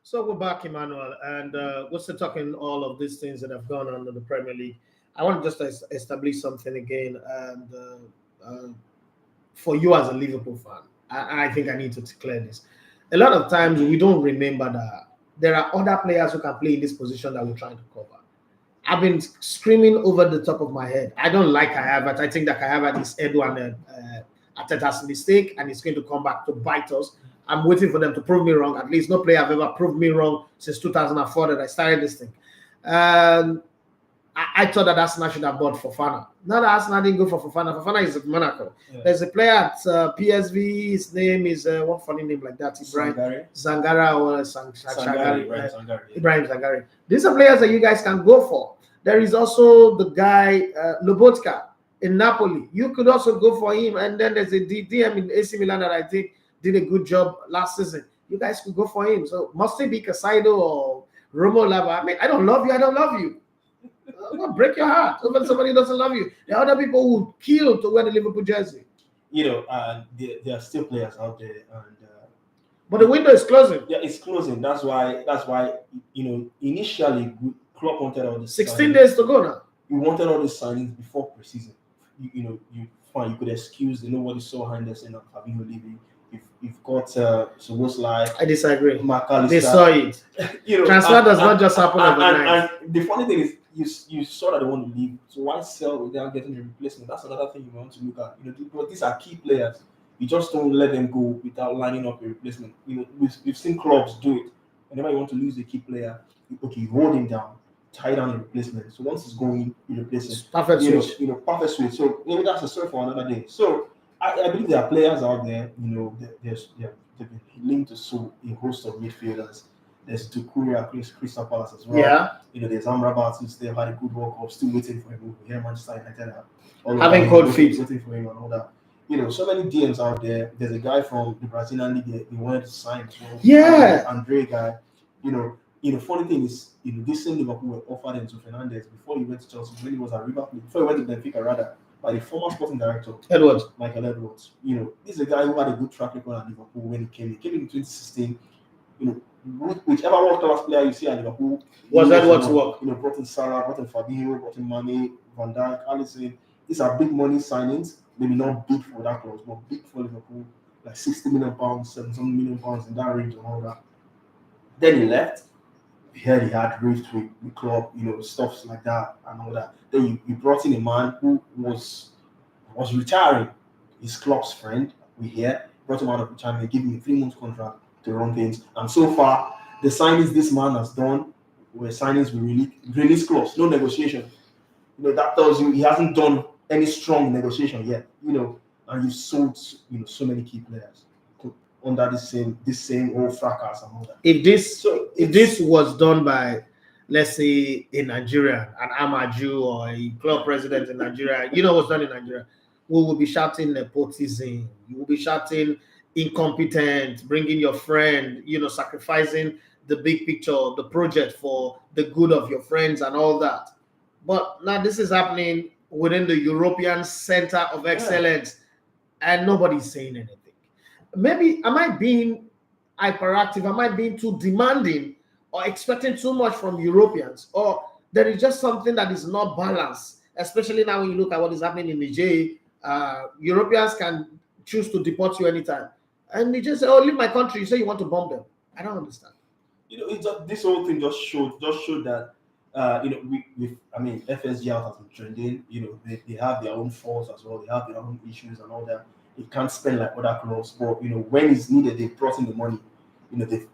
So we're back, Emmanuel, and we're still talking all of these things that have gone on in the Premier League. I want to just establish something again, and for you as a Liverpool fan, I think I need to declare this. A lot of times we don't remember that there are other players who can play in this position that we're trying to cover. I've been screaming over the top of my head. I don't like Kai Havertz. I think that Kai Havertz is Edouard Arteta's mistake, and it's going to come back to bite us. I'm waiting for them to prove me wrong. At least no player have ever proved me wrong since 2004 that I started this thing. I thought that Arsenal should have bought Fofana. Not that Arsenal didn't go for Fofana. Fofana is at Monaco. Yeah. There's a player at PSV. His name is, what funny name like that? Ibrahim Zangara or Sangari. Ibrahim Zangari. These are players that you guys can go for. There is also the guy, Lobotka in Napoli. You could also go for him. And then there's a DM in AC Milan that I think did a good job last season. You guys could go for him. So must it be Caicedo or Romo Lava? I mean, I don't love you. I don't love you. Break your heart when somebody doesn't love you. There are other people who kill to wear the Liverpool jersey. You know, there are still players out there, and but the window is closing. Yeah, it's closing. That's why you know, initially Klopp wanted all the 16 days to go now. You wanted all the signings before preseason. You could excuse the nobody saw Henderson and Fabinho leaving. You've got Szoboszlai. I disagree. McAllister. They saw it. Transfer does not just happen overnight. And the funny thing is, you saw that they want to leave. So why sell without getting a replacement? That's another thing you want to look at. Because these are key players. You just don't let them go without lining up a replacement. We've seen clubs do it. Whenever you want to lose a key player, you hold him down, tie down a replacement. So once he's going, you replace him. Perfect switch. Perfect switch. So maybe that's a story for another day. So I believe there are players out there. They've been linked to a host of midfielders. There's Dukuria, Crystal Palace as well. Yeah. There's Amrabat who's still had a good World Cup, still waiting for him. Here, Manchester United having cold feet, waiting for him and all that. So many DMs out there. There's a guy from the Brazilian league they wanted to sign. Andre guy. Funny thing is, this same Liverpool were offered him to Fernandes before he went to Chelsea. When he was at River Plate, before he went to Benfica, rather, by the former sporting director Michael Edwards. This is a guy who had a good track record at Liverpool when he came. He came in 2016. Whichever world class player you see at Liverpool was Edwards' work. Brought in Salah, brought in Fabinho, brought in Mane, Van Dijk, Alisson. These are big money signings. Maybe not big for that club, but big for Liverpool. Like 60 million pounds, 70 million pounds in that range and all that. Then he left. We heard he had rift with the club, stuff like that and all that. Then you brought in a man who was retiring. His club's friend, we hear, brought him out of retirement, gave him a 3-month contract to run things. And so far, the signings this man has done were signings with release clause, no negotiation. That tells you he hasn't done any strong negotiation yet. And you've sold so many key players under this same old fracas and all that. If this was done by, let's say, a Nigerian, an Amaju or a club president in Nigeria, what's done in Nigeria, we will be shouting nepotism. You will be shouting incompetent, bringing your friend, sacrificing the big picture of the project for the good of your friends and all that. But now this is happening within the European Center of Excellence, and nobody's saying anything. Maybe am I being hyperactive? Am I being too demanding or expecting too much from Europeans? Or there is just something that is not balanced, especially now when you look at what is happening in Niger. Europeans can choose to deport you anytime. And you just say, "Oh, leave my country." You say you want to bomb them. I don't understand. This whole thing just showed that FSG out has been trending. They have their own faults as well. They have their own issues and all that. They can't spend like other clubs, but when it's needed, they brought in the money. They've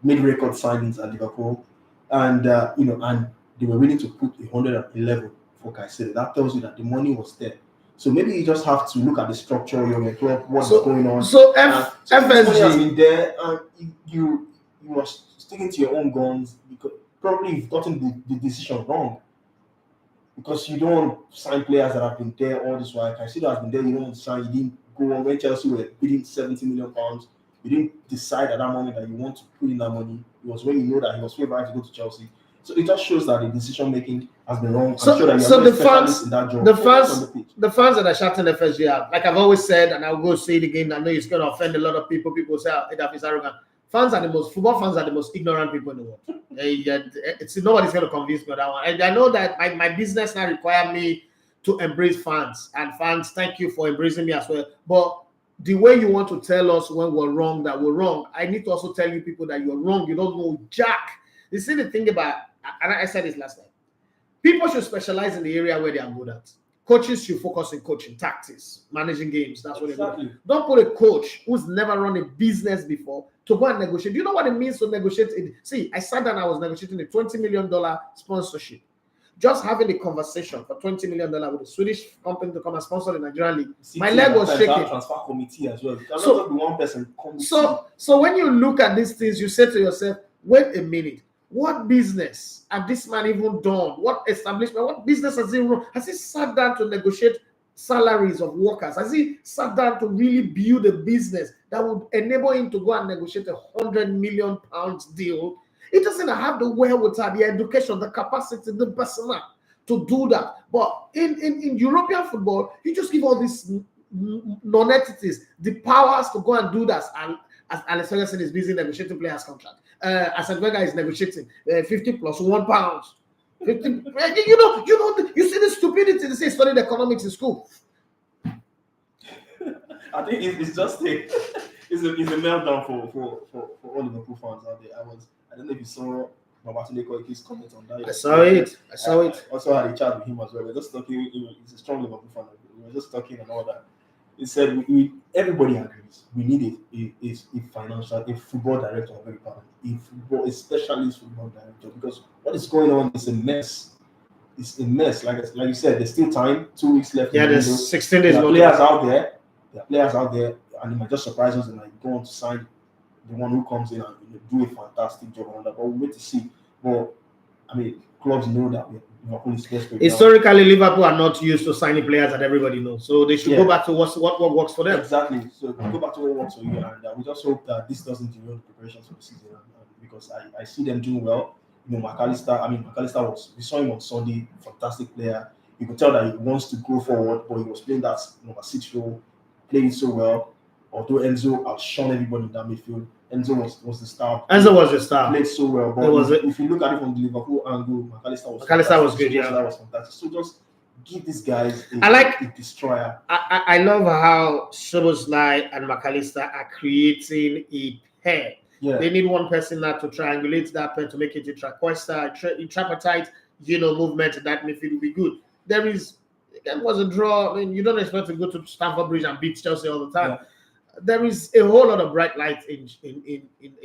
made record signings at Liverpool, and and they were willing to put 111 for Caicedo. That tells you that the money was there. So maybe you just have to look at the structure of your club, what's going on. So FSG has been there, and you are sticking to your own guns because probably you've gotten the decision wrong. Because you don't sign players that have been there all this while. Caicedo has been there, you don't sign, you didn't go on when Chelsea were bidding 70 million pounds. You didn't decide at that moment that you want to put in that money. It was when you know that he was favored to go to Chelsea. So it just shows that the decision making has been wrong. So the fans that are shouting FSG out, like I've always said, and I'll go say it again. I know it's going to offend a lot of people. People say that is arrogant. Football fans are the most ignorant people in the world. Nobody's going to convince me on that one. And I know that my business now require me to embrace fans. And fans, thank you for embracing me as well. But the way you want to tell us when we're wrong, that we're wrong, I need to also tell you people that you're wrong. You don't know jack. You see the thing about, and I said this last time, people should specialize in the area where they are good at. Coaches should focus on coaching, tactics, managing games. That's what they're doing. Don't put a coach who's never run a business before to go and negotiate. Do you know what it means to negotiate? See, I sat down, I was negotiating a $20 million sponsorship. Just having a conversation for $20 million with a Swedish company to come and sponsor the Nigerian league. My leg was shaking. Transfer committee as well. So, one person so when you look at these things, you say to yourself, wait a minute. What business have this man even done? What establishment? What business has he run? Has he sat down to negotiate salaries of workers? Has he sat down to really build a business that would enable him to go and negotiate £100 million deal? He doesn't have the wherewithal, the education, the capacity, the personnel to do that. But in European football, you just give all these non-entities the powers to go and do that. And as Alex Ferguson is busy negotiating players' contract. Arsene Wenger is negotiating 50 plus £1. 50, you see the stupidity. They say studied economics in school. I think it's just it's a meltdown for all Liverpool fans out there. I don't know if you saw Babatunde Koiki's comment on that. I saw it. I also had a chat with him as well. We're just talking. He's a strong Liverpool fan. We were just talking and all that. He said everybody agrees we need a financial, a football director of every part, a specialist football director, because what is going on is a mess. It's a mess. Like you said, there's still time. 2 weeks left. Yeah, there's 16 days. There are players out there. There are players out there, and they might just surprise us and like go on to sign the one who comes in and do a fantastic job on that. But we'll wait to see. But I mean, clubs know that Liverpool is desperate. Historically, Liverpool are not used to signing players that everybody knows, so they should go back to what works for them. Exactly. So go back to what works for you, and we just hope that this doesn't derail the preparations for the season. Because I see them doing well. You know, McAllister we saw him on Sunday, fantastic player. You could tell that he wants to go forward, but he was playing that number 6 role, playing so well. Although Enzo outshone everybody in that midfield, Enzo was the star. Enzo was the star. Played so well. But if you look at it from the Liverpool angle, McAllister was good. Yeah, that was fantastic. So just give these guys a destroyer. I love how Szoboszlai and McAllister are creating a pair. Yeah. They need one person now to triangulate that pair to make it a tripartite, movement in that midfield will be good. There was a draw. I mean, you don't expect to go to Stamford Bridge and beat Chelsea all the time. Yeah. There is a whole lot of bright light in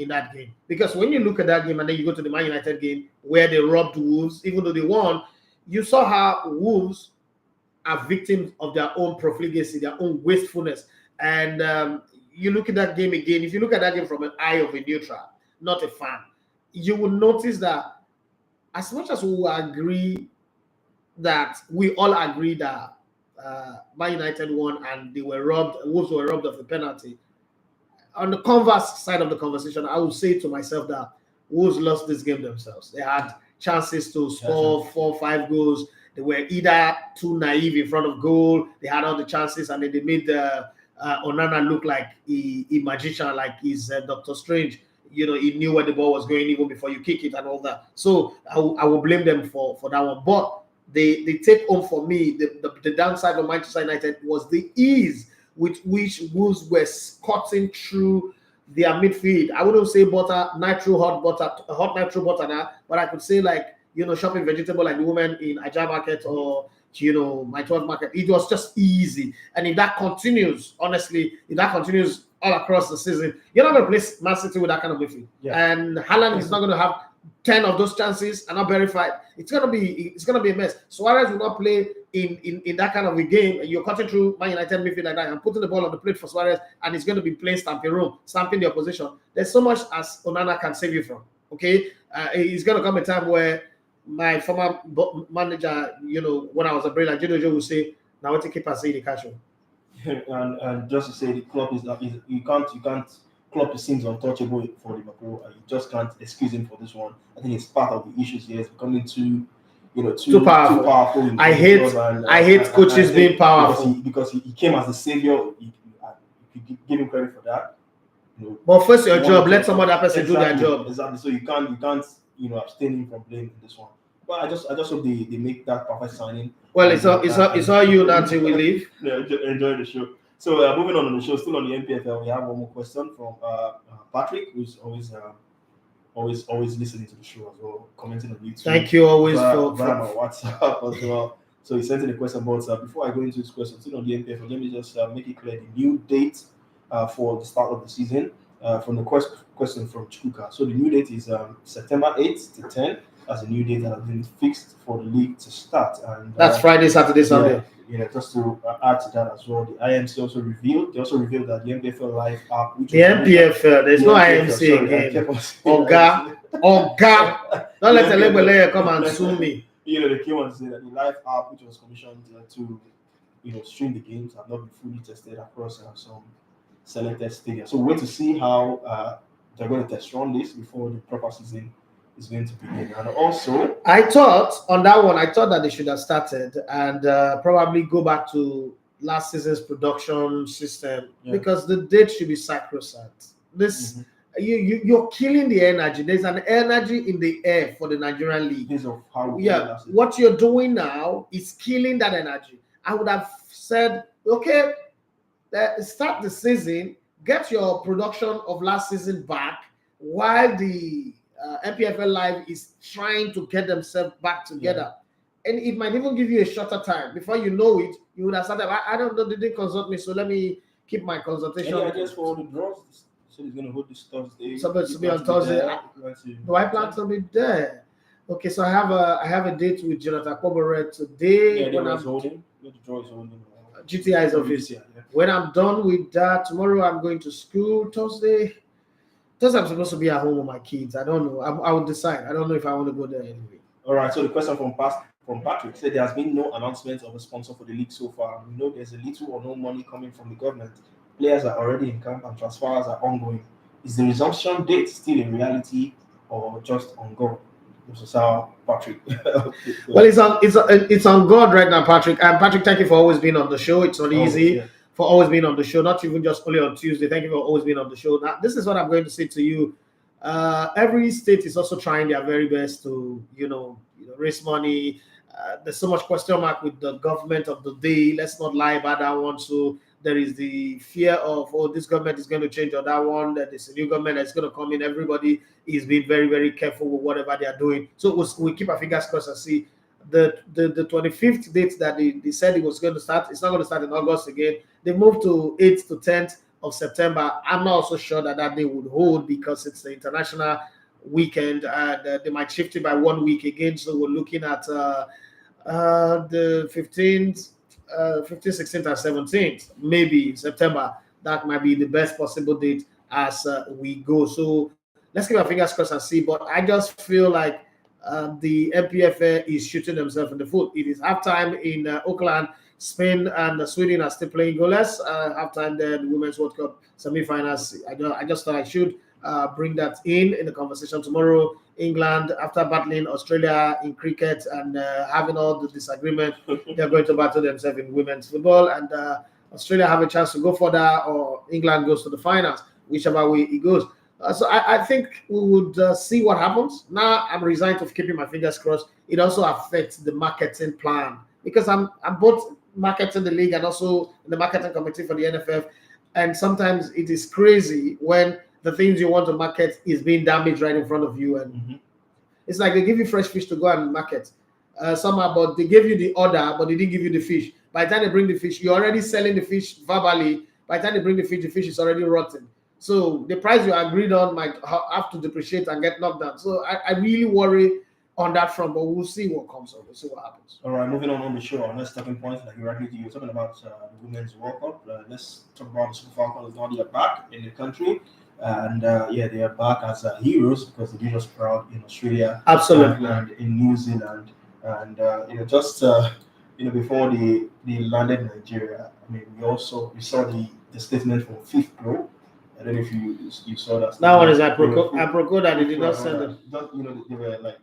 that game, because when you look at that game and then you go to the Man United game where they robbed Wolves, even though they won, you saw how Wolves are victims of their own profligacy, their own wastefulness. And you look at that game again, if you look at that game from an eye of a neutral, not a fan, you will notice that as much as we all agree that Man United won and Wolves were robbed of the penalty, on the converse side of the conversation, I would say to myself that Wolves lost this game themselves. They had chances to score 4 or 5 goals. They were either too naive in front of goal, they had all the chances, and then they made Onana look like a magician, like he's Doctor Strange. He knew where the ball was going even before you kick it and all that. So I will blame them for that one. But they take home for me, the downside of Manchester United was the ease with which Wolves were cutting through their midfield. I wouldn't say hot nitro butter now, but I could say shopping vegetable like the woman in Ajah Market or my 12 market. It was just easy. And if that continues, honestly, all across the season, you're not going to play Man City with that kind of midfield. Yeah. And Haaland is not going to have 10 of those chances and not verified. It's gonna be a mess. Suarez will not play in that kind of a game. You're cutting through Man United midfield like that and putting the ball on the plate for Suarez, and he's going to be playing stamping the opposition. There's so much as Onana can save you from. Okay, it's going to come a time where my former manager, when I was a Brailer, Jojo would say, "Now what to keep us in the catch." And just to say, the club is that you can't. Klopp seems untouchable for Liverpool. You just can't excuse him for this one. I think it's part of the issues here. It's becoming too powerful. I hate coaches being powerful because he came as the savior. You give him credit for that. But first, your job. Let some other person do their job. Exactly. So you can't abstain him from playing in this one. But I just hope they make that perfect signing. Well, it's all you now till we leave. Yeah, enjoy the show. So moving on the show, still on the NPFL, we have one more question from Patrick, who's always listening to the show as well, commenting on YouTube. Thank you always for WhatsApp as well. So he sent in a question, but before I go into this question, still on the NPFL, let me just make it clear the new date for the start of the season from the question from Chuka. So the new date is September 8th to 10th. That's a new date that has been fixed for the league to start. And that's Friday, Saturday, Sunday. Yeah, just to add to that as well, the IMC also revealed that the NPFL Live app, which there's no IMC again. Oga, don't let the label come and sue me. They came and said that the Live app, which was commissioned to stream the games, have not been fully tested across some selected stadiums. So we're wait to see how they're going to test run this before the proper season is going to begin. And also, I thought that they should have started and probably go back to last season's production system because the date should be sacrosanct. This you're killing the energy. There's an energy in the air for the Nigerian league. What you're doing now is killing that energy. I would have said, okay, start the season, get your production of last season back while the MPFL Live is trying to get themselves back together. And it might even give you a shorter time. Before you know it, you would have started. I don't know, they didn't consult me, so let me keep my consultation. Any ideas for all the draws? So he's going to hold this Thursday. Supposed to be on Thursday. Do I plan to be there? Okay, so I have a date with Jonathan Koboret today. Yeah, when I'm holding. The draw is holding. GTI's office. Yeah. When I'm done with that, tomorrow I'm going to school. Thursday I'm supposed to be at home with my kids. I don't know. I will decide. I don't know if I want to go there anyway. All right. So the question from Patrick said there has been no announcement of a sponsor for the league so far. We know there's a little or no money coming from the government. Players are already in camp and transfers are ongoing. Is the resumption date still in reality or just on go? This is how Patrick. Well, it's on God right now, Patrick. And Patrick, thank you for always being on the show. It's not easy for always being on the show, not even just only on Tuesday. Thank you for always being on the show. Now, this is what I'm going to say to you. Every state is also trying their very best to, raise money. There's so much question mark with the government of the day. Let's not lie about that one. So there is the fear of, this government is going to change or that one, that there's a new government that's going to come in. Everybody is being very, very careful with whatever they are doing. So we keep our fingers crossed and see the 25th date that they said it was going to start. It's not going to start in August again. They moved to 8th to 10th of September. I'm not also sure that day would hold because it's the international weekend and they might shift it by 1 week again. So we're looking at the 15th, 16th, and 17th, maybe in September. That might be the best possible date as we go. So let's keep our fingers crossed and see. But I just feel like the MPFA is shooting themselves in the foot. It is halftime in Auckland. Spain and Sweden are still playing goalless. Halftime there, the Women's World Cup semi-finals. I just thought I should bring that in the conversation tomorrow. England, after battling Australia in cricket and having all the disagreement, they're going to battle themselves in women's football. And Australia have a chance to go further, or England goes to the finals, whichever way it goes. So I think we would see what happens. Now I'm resigned to keeping my fingers crossed. It also affects the marketing plan because I'm both marketing the league and also in the marketing committee for the NFF. And sometimes it is crazy when the things you want to market is being damaged right in front of you. And it's like they give you fresh fish to go and market. Somehow, but they gave you the order, but they didn't give you the fish. By the time they bring the fish, you're already selling the fish verbally. By the time they bring the fish is already rotten. So the price you agreed on might have to depreciate and get knocked down. So I really worry on that front, but we'll see what comes up. We'll see what happens. All right, moving on the show. Our next talking point, like you were talking about the Women's World Cup. Let's talk about the Super Falcons. Now they are back in the country. And they are back as heroes because they did us proud in Australia, absolutely, and in New Zealand, and before they landed Nigeria. I mean, we saw the statement from Fifth Pro. I don't know if you saw that. That one is apropos that they did not send them. They were like,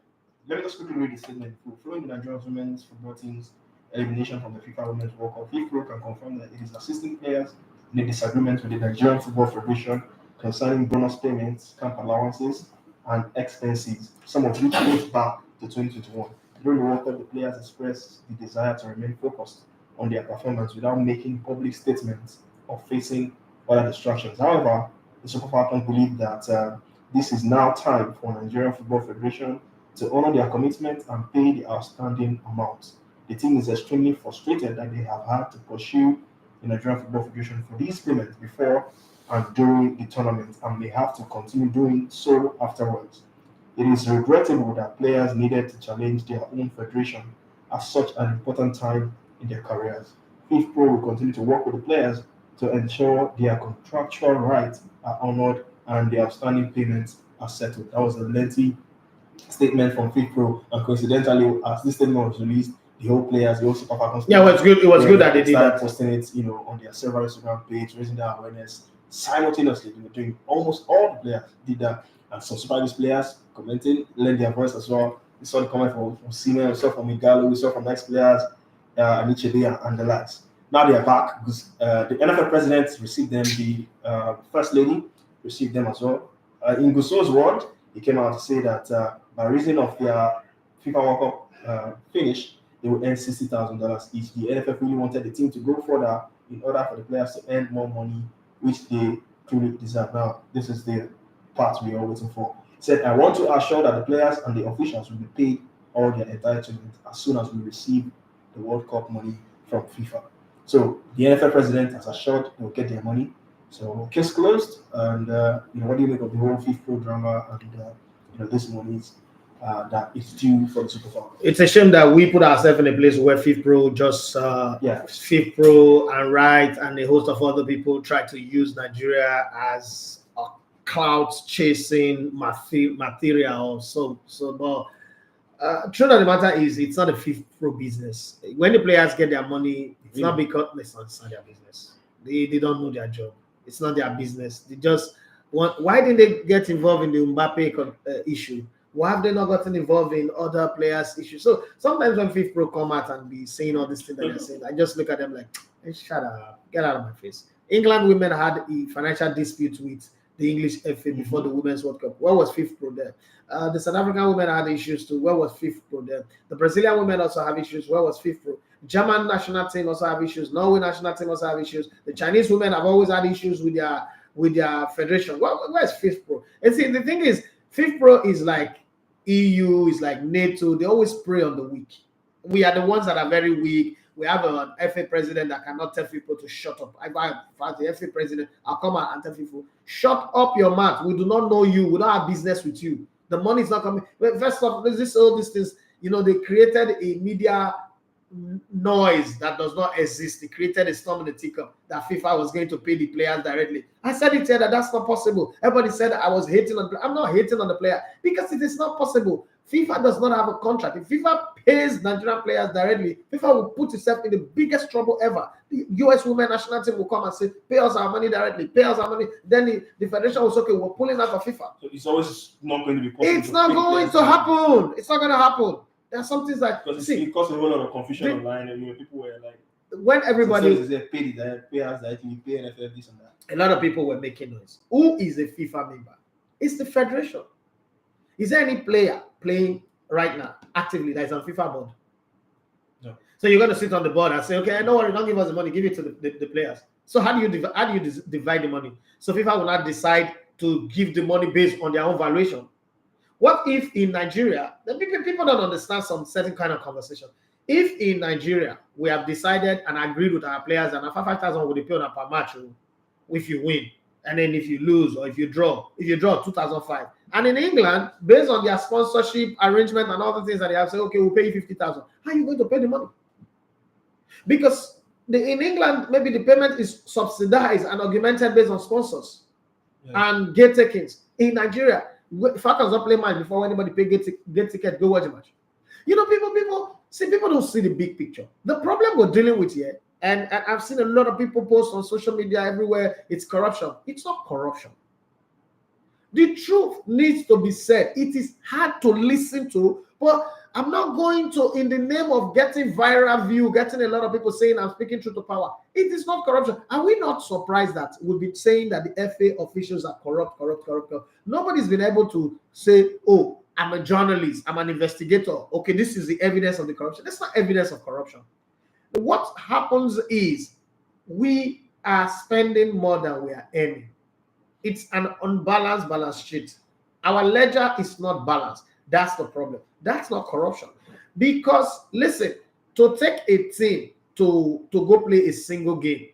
let me just quickly read the statement. Following the Nigerian women's football team's elimination from the FIFA Women's World Cup, Fifth Pro can confirm that it is assisting players in a disagreement with the Nigerian Football Federation concerning bonus payments, camp allowances, and expenses, some of which goes back to 2021. During the World Cup, the players expressed the desire to remain focused on their performance without making public statements or facing other distractions. However, the Super Falcons believe that this is now time for Nigerian Football Federation to honor their commitment and pay the outstanding amounts. The team is extremely frustrated that they have had to pursue the Nigerian Football Federation for these payments before and during the tournament, and may have to continue doing so afterwards. It is regrettable that players needed to challenge their own federation at such an important time in their careers. Fifth Pro will continue to work with the players to ensure their contractual rights are honored and the outstanding payments are settled. That was a lengthy statement from Fifth Pro, and coincidentally, as this statement was released, the whole Super Falcons. Yeah, well, it's good. It was good that they did that. Posting it, on their several Instagram page, raising their awareness. Simultaneously, they were doing almost all the players did that, and some Super Eagles players commenting, lend their voice as well. We saw the comment from Sina, we saw from Igalo, we saw from next players, Anichebe and the likes. Now they are back because the NFL president received them, the first lady received them as well. In Guso's word, he came out to say that by reason of their FIFA World Cup finish, they will earn $60,000 each. The NFL really wanted the team to go further in order for the players to earn more money, which they truly deserve. Now, this is the part we are waiting for. said, I want to assure that the players and the officials will be paid all their entitlement as soon as we receive the World Cup money from FIFA. So the NFL president has assured they'll get their money. So case closed. And what do you make of the whole FIFPro drama and this money that is due for the Super Falcons? It's a shame that we put ourselves in a place where FIFPro just FIFPro and Wright and a host of other people try to use Nigeria as a clout chasing material. But truth of the matter is, it's not a FIFPro business. When the players get their money, it's not because it's not their business. They don't know their job. It's not their business. They just want. Why didn't they get involved in the Mbappe issue? Why have they not gotten involved in other players' issues? So sometimes when FIFPro come out and be saying all these things that they're saying, I just look at them like, hey, shut up, get out of my face. England women had a financial dispute with the English FA before the Women's World Cup. Where was FIFPro there? The South African women had issues too. Where was FIFPro there? The Brazilian women also have issues. Where was FIFPro? German national team also have issues. Norway national team also have issues. The Chinese women have always had issues with their federation. Where's FIFPro? And see, the thing is, FIFPro is like EU, is like NATO. They always prey on the weak. We are the ones that are very weak. We have an FA president that cannot tell people to shut up. If I the FA president, I'll come out and tell people, shut up your mouth. We do not know you. We don't have business with you. The money is not coming. Well, first off, all these things, they created a media noise that does not exist. They created a storm in the teacup that FIFA was going to pay the players directly. I said it here that that's not possible. Everybody said I was hating on the player. I'm not hating on the player because it is not possible. FIFA does not have a contract. If FIFA pays Nigerian players directly, FIFA will put itself in the biggest trouble ever. The US women national team will come and say, pay us our money directly, pay us our money. Then the federation will say, okay, we're pulling out of FIFA. So it's always not going to be possible. It's not going to happen. It's not going to happen. There are some things like because it caused a whole lot of confusion online, and people were like, when everybody pay us directly, pay NFL this and that. A lot of people were making noise. Who is a FIFA member? It's the federation. Is there any player playing right now actively that is on FIFA board? No. So you're going to sit on the board and say, okay, no worry, don't give us the money, give it to the players. So how do you divide the money? So FIFA will not decide to give the money based on their own valuation. What if in Nigeria, people don't understand some certain kind of conversation. If in Nigeria we have decided and agreed with our players and after 5,000 will be paid on a per match if you win, and then if you lose or if you draw 2,005. And in England, based on their sponsorship arrangement and all the things that they have, say, okay, we'll pay you 50,000. How are you going to pay the money? Because in England, maybe the payment is subsidized and augmented based on sponsors and gate takings. In Nigeria, Falcons don't play match before anybody pay gate ticket, go watch a match. People don't see the big picture. The problem we're dealing with here, and I've seen a lot of people post on social media everywhere, it's corruption. It's not corruption. The truth needs to be said. It is hard to listen to, but I'm not going to, in the name of getting viral view, getting a lot of people saying I'm speaking truth to power. It is not corruption. Are we not surprised that we'll be saying that the FA officials are corrupt? Nobody's been able to say, oh, I'm a journalist, I'm an investigator. Okay, this is the evidence of the corruption. That's not evidence of corruption. What happens is we are spending more than we are earning. It's an unbalanced balance sheet. Our ledger is not balanced. That's the problem. That's not corruption. Because, listen, to take a team to go play a single game,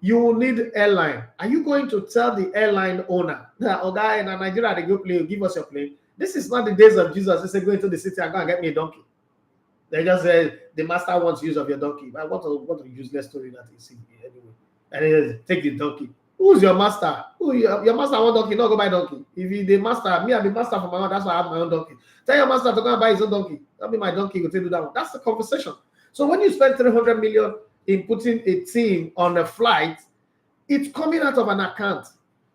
you will need airline. Are you going to tell the airline owner that, oh, guy in Nigeria, they go play, give us your plane? This is not the days of Jesus. They say, go into the city and go and get me a donkey. They just say, the master wants use of your donkey. But what a useless story that is anyway. And then take the donkey. Who's your master? Your master want donkey, not go buy donkey. If the master, me, I'm the master for my own, that's why I have my own donkey. Tell your master to go and buy his own donkey. That'll be my donkey, go take do that one. That's the conversation. So when you spend 300 million in putting a team on a flight, it's coming out of an account.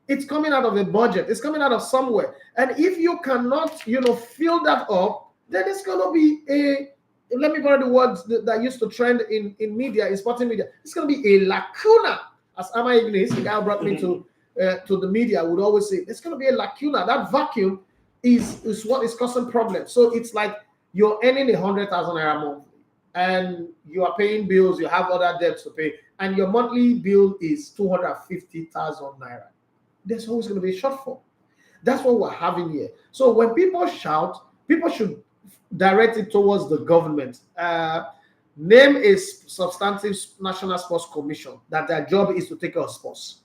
It's coming out of a budget. It's coming out of somewhere. And if you cannot, fill that up, then it's going to be let me borrow the words that used to trend in media, in sporting media. It's going to be a lacuna. As Ama Ignis, the guy who brought me to the media, would always say, there's going to be a lacuna. That vacuum is what is causing problems. So it's like you're earning 100,000 naira monthly, and you are paying bills, you have other debts to pay, and your monthly bill is 250,000 naira. There's always going to be a shortfall. That's what we're having here. So when people shout, people should direct it towards the government. Name a substantive National Sports Commission that their job is to take care of sports,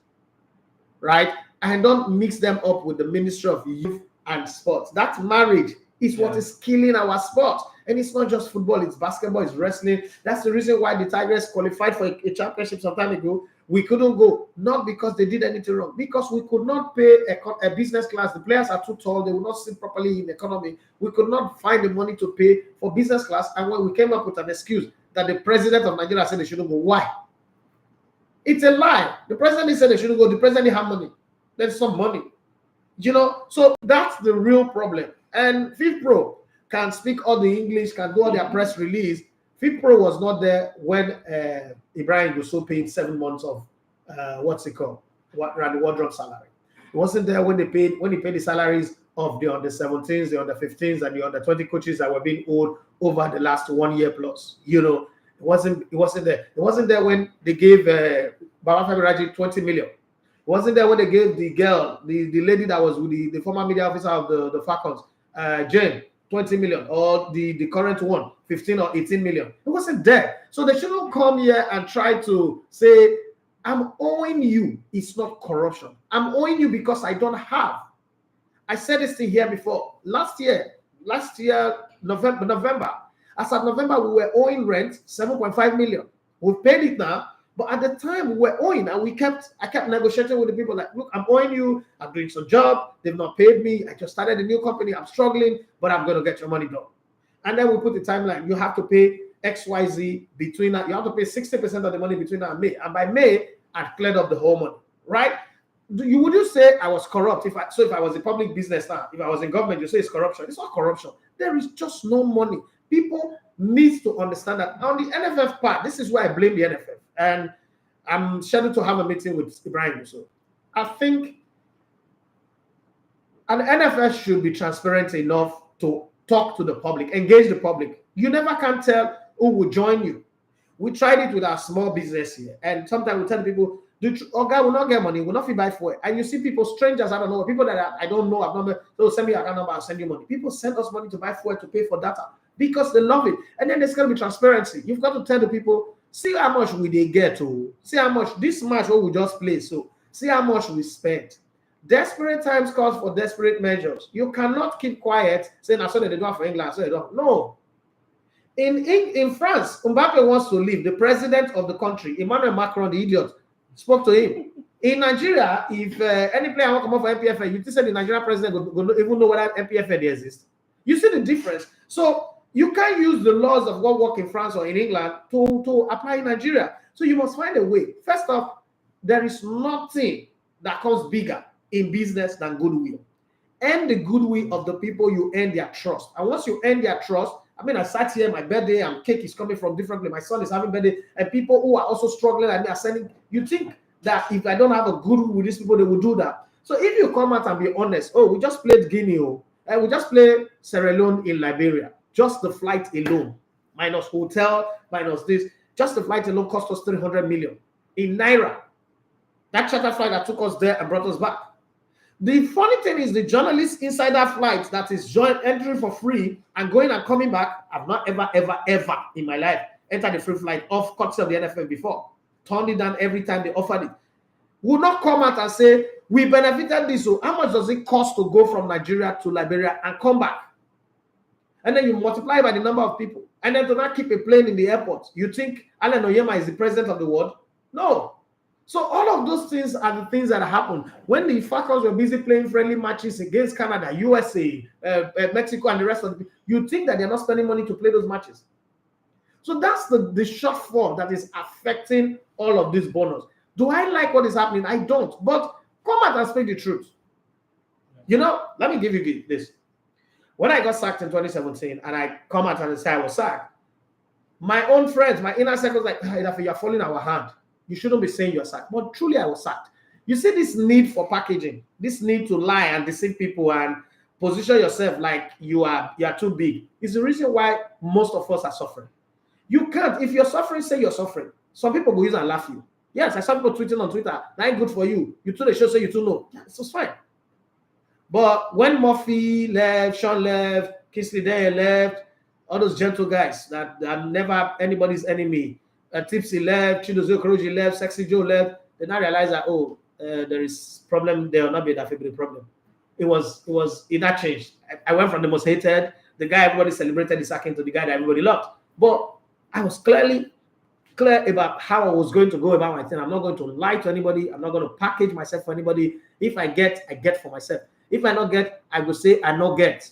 right? And don't mix them up with the Ministry of Youth and Sports. That marriage is what is killing our sport. And it's not just football, it's basketball, it's wrestling. That's the reason why the Tigers qualified for a championship some time ago. We couldn't go, not because they did anything wrong, because we could not pay a business class. The players are too tall, they will not sit properly in economy. We could not find the money to pay for business class. And when we came up with an excuse that the president of Nigeria said they shouldn't go, why? It's a lie. The president said they shouldn't go. The president didn't have money. There's some money. So that's the real problem. And FIFPro can speak all the English, can do all their press release. FIFPro was not there when Ibrahim Gusso paid 7 months of the wardrobe salary. He wasn't there when he paid the salaries of the under 17s, the under 15s, and the under 20 coaches that were being owed over the last 1 year plus. He wasn't there. He wasn't there when they gave Baba Fabiraji 20 million. He wasn't there when they gave the girl, the lady that was with the former media officer of the Falcons, Jane, 20 million, or the current one, 15 or 18 million. It wasn't there. So they shouldn't come here and try to say, I'm owing you. It's not corruption. I'm owing you because I don't have. I said this thing here before. Last year, November. As of November, we were owing rent 7.5 million. We've paid it now. But at the time, we were owing, and I kept negotiating with the people like, look, I'm owing you. I'm doing some job. They've not paid me. I just started a new company. I'm struggling, but I'm going to get your money done. And then we put the timeline. You have to pay XYZ between that. You have to pay 60% of the money between now and May. And by May, I've cleared up the whole money, right? Would you say I was corrupt? If I was a public business now, if I was in government, you say it's corruption. It's not corruption. There is just no money. People need to understand that. On the NFF part, this is why I blame the NFF. And I'm scheduled to have a meeting with Ibrahim. So I think an NFF should be transparent enough to talk to the public, engage the public. You never can tell who will join you. We tried it with our small business here. And sometimes we tell people, guy will not get money, will not be buy for it. And you see people, strangers, I don't know, people that I don't know, I've not met, they'll send me an account number, I'll send you money. People send us money to buy for it, to pay for data, because they love it. And then there's going to be transparency. You've got to tell the people, see how much we they get to, see how much this match what we just play, so see how much we spent. Desperate times calls for desperate measures. You cannot keep quiet saying, I saw that they don't for England, so they don't. No. In France, Mbappe wants to leave. The president of the country, Emmanuel Macron, the idiot, spoke to him. In Nigeria, if any player wants to come up for MPFL, you say the Nigerian president will even know whether MPFL exists. You see the difference. So you can't use the laws of what work in France or in England to apply in Nigeria. So you must find a way. First off, there is nothing that comes bigger in business than goodwill. Earn the goodwill of the people, you earn their trust. And once you earn their trust, I sat here, my birthday, and cake is coming from different places. My son is having birthday, and people who are also struggling and they are sending. You think that if I don't have a goodwill with these people, they will do that. So if you come out and be honest, we just played Guinea, and we just played Sierra Leone in Liberia. Just the flight alone, minus hotel, minus this, just the flight alone cost us 300 million in Naira. That charter flight that took us there and brought us back. The funny thing is the journalists inside that flight that is entering for free and going and coming back, I've not ever in my life entered a free flight off courtesy of the NFF before. Turned it down every time they offered it. Would not come out and say, we benefited this. So how much does it cost to go from Nigeria to Liberia and come back? And then you multiply by the number of people. And then to not keep a plane in the airport. You think Alan Oyema is the president of the world? No. So all of those things are the things that happen. When the Falcons were busy playing friendly matches against Canada, USA, Mexico, and the rest of the people, you think that they're not spending money to play those matches. So that's the shortfall that is affecting all of this bonus. Do I like what is happening? I don't. But come out and speak the truth. Let me give you this. When I got sacked in 2017 and I come out and say I was sacked, my own friends, my inner circle was like, you're falling our hand. You shouldn't be saying you're sacked. But truly, I was sacked. You see this need for packaging, this need to lie and deceive people and position yourself like you are too big. It's the reason why most of us are suffering. You can't. If you're suffering, say you're suffering. Some people go use and laugh you. Yes, I saw people tweeting on Twitter. That ain't good for you. You told the show, say you too know. Yeah, it's fine. But when Murphy left, Sean left, Kingsley Dare left, all those gentle guys that are never anybody's enemy, Tipsy left, Chidozie Okoroji left, Sexy Joe left, they now realize that, there is problem, there will not be that favorite problem. It that changed. I went from the most hated, the guy everybody celebrated is sacking, to the guy that everybody loved. But I was clear about how I was going to go about my thing. I'm not going to lie to anybody. I'm not going to package myself for anybody. If I get, I get for myself. If I not get, I will say I not get.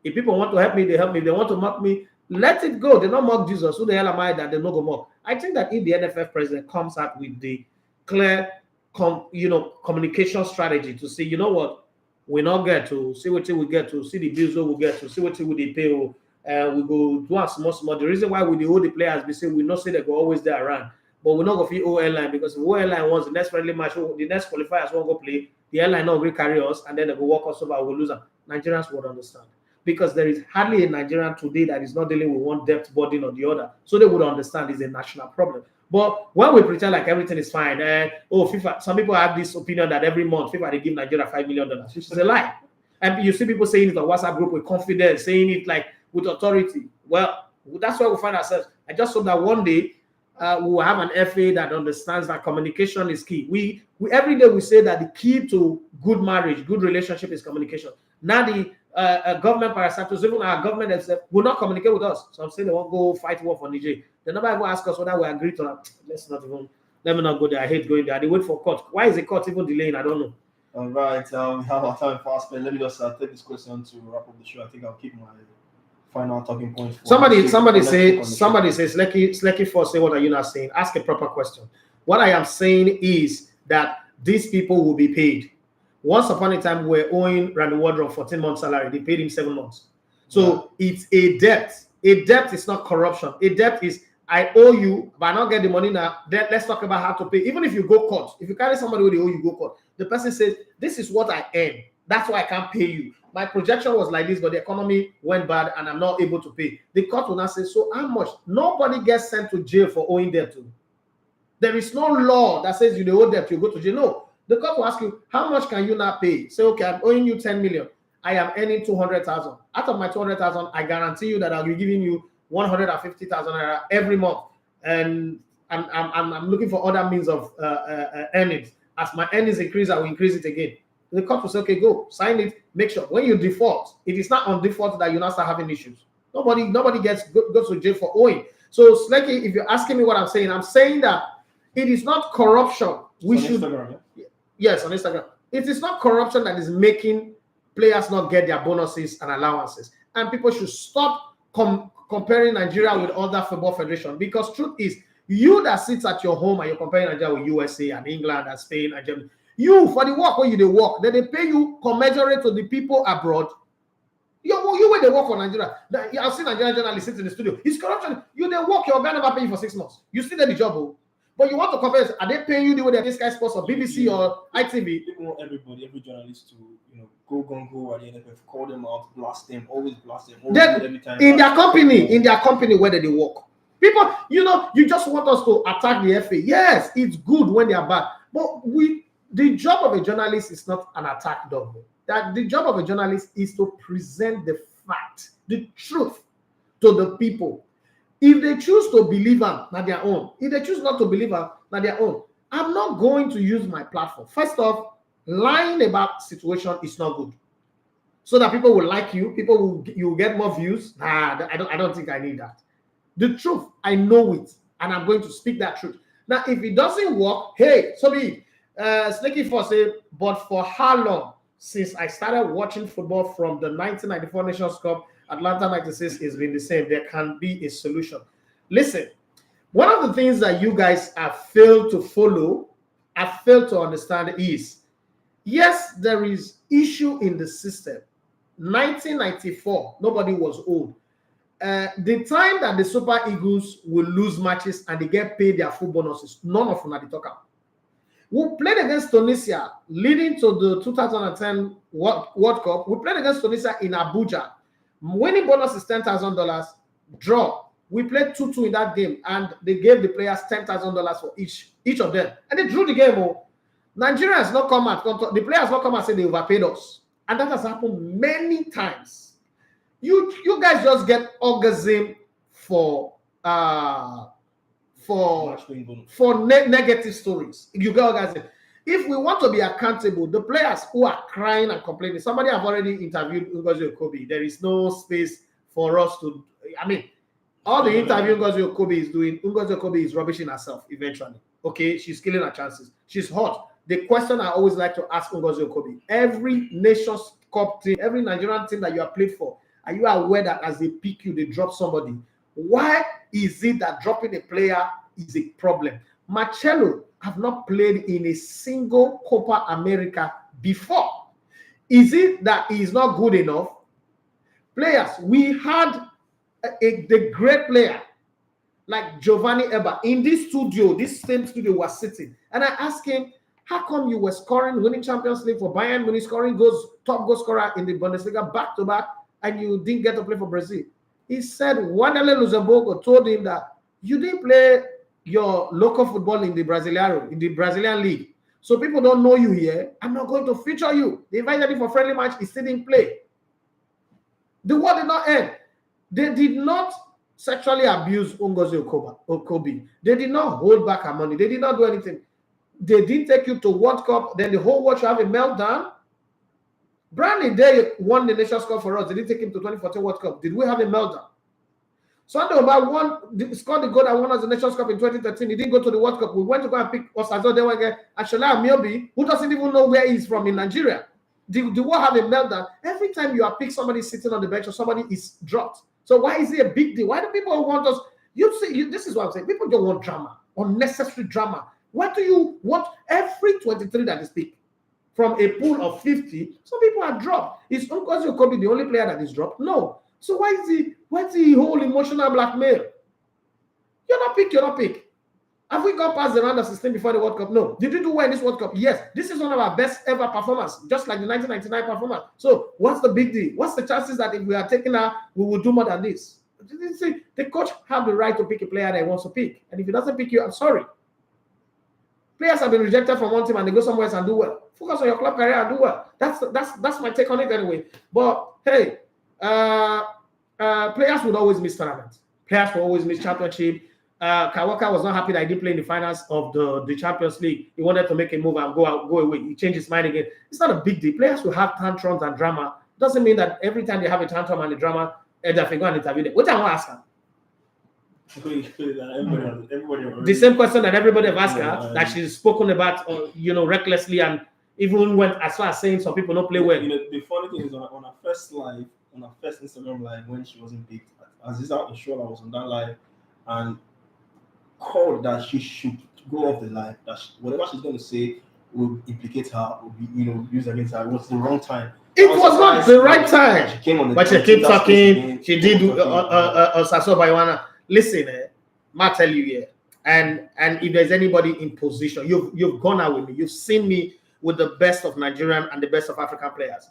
If people want to help me, they help me. If they want to mock me, let it go. They don't mock Jesus. Who the hell am I that they not go mock? I think that if the NFF president comes out with the clear, communication strategy to say, you know what, we not get to see what we get to, see the bills we get to, see what we pay. We go do a small. The reason why we hold the players, we say we not say they go always there around, but we're not going to feel airline, because if airline wants the next friendly match, the next qualifiers won't go play, the airline not will carry us, and then they go walk us over, we'll lose them. Nigerians would understand, because there is hardly a Nigerian today that is not dealing with one debt burden or the other, so they would understand it's a national problem. But when we pretend like everything is fine, FIFA, some people have this opinion that every month FIFA they give Nigeria $5 million, which is a lie. And you see people saying it on WhatsApp group with confidence, saying it like with authority. Well, that's where we find ourselves. I just hope that one day we will have an FA that understands that communication is key. We every day we say that the key to good marriage, good relationship is communication. Now the government parasites, even our government themselves, will not communicate with us. So I'm saying they won't go fight war for Niger. They never even ask us whether we agree to that. Let me not go there. I hate going there. They wait for court. Why is the court even delaying? I don't know. All right, we have our time fast, but let me just take this question to wrap up the show. I think I'll keep my final talking points. Somebody says, Slecky for say, what are you not saying? Ask a proper question. What I am saying is that these people will be paid. Once upon a time, we were owing Randy Wardrum 14 months salary. They paid him 7 months. So it's a debt. A debt is not corruption. A debt is, I owe you, but I not get the money now. Then let's talk about how to pay. Even if you go court, if you carry somebody who they owe you, go court. The person says, this is what I earn. That's why I can't pay you. My projection was like this, but the economy went bad and I'm not able to pay. The court will not say, so how much? Nobody gets sent to jail for owing debt to. There is no law that says you owe debt, you go to jail. No. The court will ask you, how much can you not pay? Say, okay, I'm owing you 10 million. I am earning 200,000. Out of my 200,000, I guarantee you that I'll be giving you 150,000 every month. And I'm looking for other means of earnings. As my earnings increase, I will increase it again. The court will say, okay, go, sign it, make sure. When you default, it is not on default that you now start having issues. Nobody goes to jail for owing. So, Slecky, if you're asking me what I'm saying that it is not corruption. We should... Instagram, yeah? Yes, on Instagram. It is not corruption that is making players not get their bonuses and allowances. And people should stop comparing Nigeria with other football federations, because truth is, you that sits at your home and you're comparing Nigeria with USA and England and Spain and Germany, you, for the work when you work, then they pay you commensurate to the people abroad. You when they work for Nigeria. I've seen Nigerian journalists sit in the studio. It's corruption. You they work, your guy never pay you for 6 months. You still get the job, but you want to compare, are they paying you the way that this guy Sports or BBC or ITV? People want every journalist to go gongo at the NFF, call them out, blast them, always blast them. Every time in their company where they work. People, you just want us to attack the FA. Yes, it's good when they are bad, but the job of a journalist is not an attack dog. That the job of a journalist is to present the fact, the truth to the people. If they choose to believe them, not their own. If they choose not to believe them, not their own. I'm not going to use my platform. First off, lying about situation is not good. So that people will like you, you will get more views. Nah, I don't think I need that. The truth, I know it, and I'm going to speak that truth. Now, if it doesn't work, hey, so be Slicky for say, but for how long? Since I started watching football from the 1994 Nations Cup, Atlanta 96 has been the same. There can be a solution. Listen, one of the things that you guys have failed to follow, have failed to understand is, yes, there is issue in the system. 1994, nobody was old. The time that the Super Eagles will lose matches and they get paid their full bonuses, none of them are the talker. We played against Tunisia, leading to the 2010 World Cup. We played against Tunisia in Abuja. Winning bonus is $10,000. Draw. We played 2-2 in that game, and they gave the players $10,000 for each of them. And they drew the game. Nigeria has not come out. The players not come and say they overpaid us. And that has happened many times. You guys just get orgasm for negative stories. You get orgasm. If we want to be accountable, the players who are crying and complaining, somebody have already interviewed Ngozi Okobi. There is no space for us to, I mean, all the interview Ngozi Okobi is doing, Ngozi Okobi is rubbishing herself eventually. Okay, she's killing her chances. She's hot. The question I always like to ask Ngozi Okobi, every Nations Cup team, every Nigerian team that you have played for, are you aware that as they pick you, they drop somebody? Why is it that dropping a player is a problem? Marcelo have not played in a single Copa America before. Is it that he is not good enough? Players, we had the great player like Giovanni Eba in this studio, this same studio was sitting, and I asked him, how come you were scoring, winning Champions League for Bayern Munich, scoring goals, top goal scorer in the Bundesliga back to back, and you didn't get to play for Brazil? He said Wanderlei Luxembourg told him that you didn't play your local football in the Brazilian league, so people don't know you here. I'm not going to feature you. They invited him for friendly match. He still didn't play. The war did not end. They did not sexually abuse Ngozi Okobi. They did not hold back her money. They did not do anything. They didn't take you to World Cup. Then the whole world should have a meltdown. Brandy Day won the Nations Cup for us. They didn't take him to 2014 World Cup. Did we have a meltdown? Sunday Oba scored the goal that won us the Nations Cup in 2013. He didn't go to the World Cup. We went to go and pick Osazo Dewege and Shola Amiobi, who doesn't even know where he's from in Nigeria. Did we have a meltdown? Every time you are picked, somebody sitting on the bench or somebody is dropped. So why is it a big deal? Why do people want us? This is what I'm saying. People don't want drama, unnecessary drama. What do you want? Every 23 that is picked from a pool of 50, some people are dropped. Is Ngozi Okobi the only player that is dropped? No. So why is the whole emotional blackmail? You're not picked. Have we gone past the round of 16 before the World Cup? No. Did we do well in this World Cup? Yes. This is one of our best ever performances, just like the 1999 performance. So what's the big deal? What's the chances that if we are taking her, we will do more than this? The coach have the right to pick a player that he wants to pick. And if he doesn't pick you, I'm sorry. Players have been rejected from one team and they go somewhere else and do well. Focus on your club career and do well. That's my take on it anyway. But hey, players would always miss tournaments. Players will always miss championship. Kawaka was not happy that he didn't play in the finals of the Champions League. He wanted to make a move and go away. He changed his mind again. It's not a big deal. Players will have tantrums and drama. Doesn't mean that every time they have a tantrum and a drama, they can go and interview them. What I want to ask her? The same question that everybody have asked her, that she's spoken about, recklessly, and even went as far as saying some people don't play well. The funny thing is on her first live, on her first Instagram live when she wasn't picked, Aziza Oshola was on that live and called that she should go off the live. That whatever she's going to say will implicate her, will be used against her. It was the wrong time. It was not the right time. She came on but she kept talking. She did Saso Baywana. Listen, I tell you here, and if there's anybody in position, you've gone out with me. You've seen me with the best of Nigerian and the best of African players.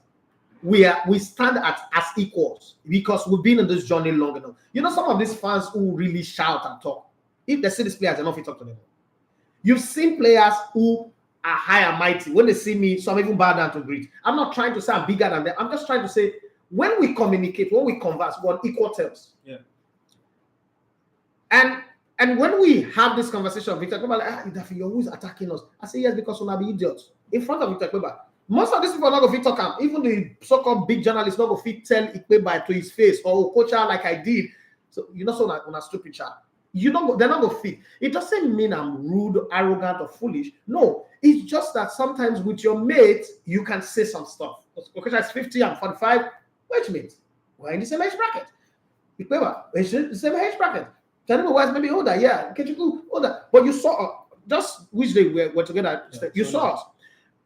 We stand as equals because we've been in this journey long enough. Some of these fans who really shout and talk. If they see these players, they're not fit to talk to them. You've seen players who are high and mighty. When they see me, some even bow down to greet. I'm not trying to say I'm bigger than them. I'm just trying to say when we communicate, when we converse, we're on equal terms. Yeah. And when we have this conversation, Victor Kleba, you're always attacking us. I say yes because we're idiots. In front of Victor Kleba, most of these people are not going to fit talk. Even the so-called big journalists not going to fit tell Ikpeba to his face or coach her like I did. So so on a stupid chat. They're not going to fit. It doesn't mean I'm rude, arrogant, or foolish. No, it's just that sometimes with your mates, you can say some stuff. Because it's 50 and 45, which means we're in the same age bracket. Ikpeba, we're the same age bracket. Tanima was maybe older, yeah. Kechuku older. But you saw just which day we're together. Yeah, you saw us.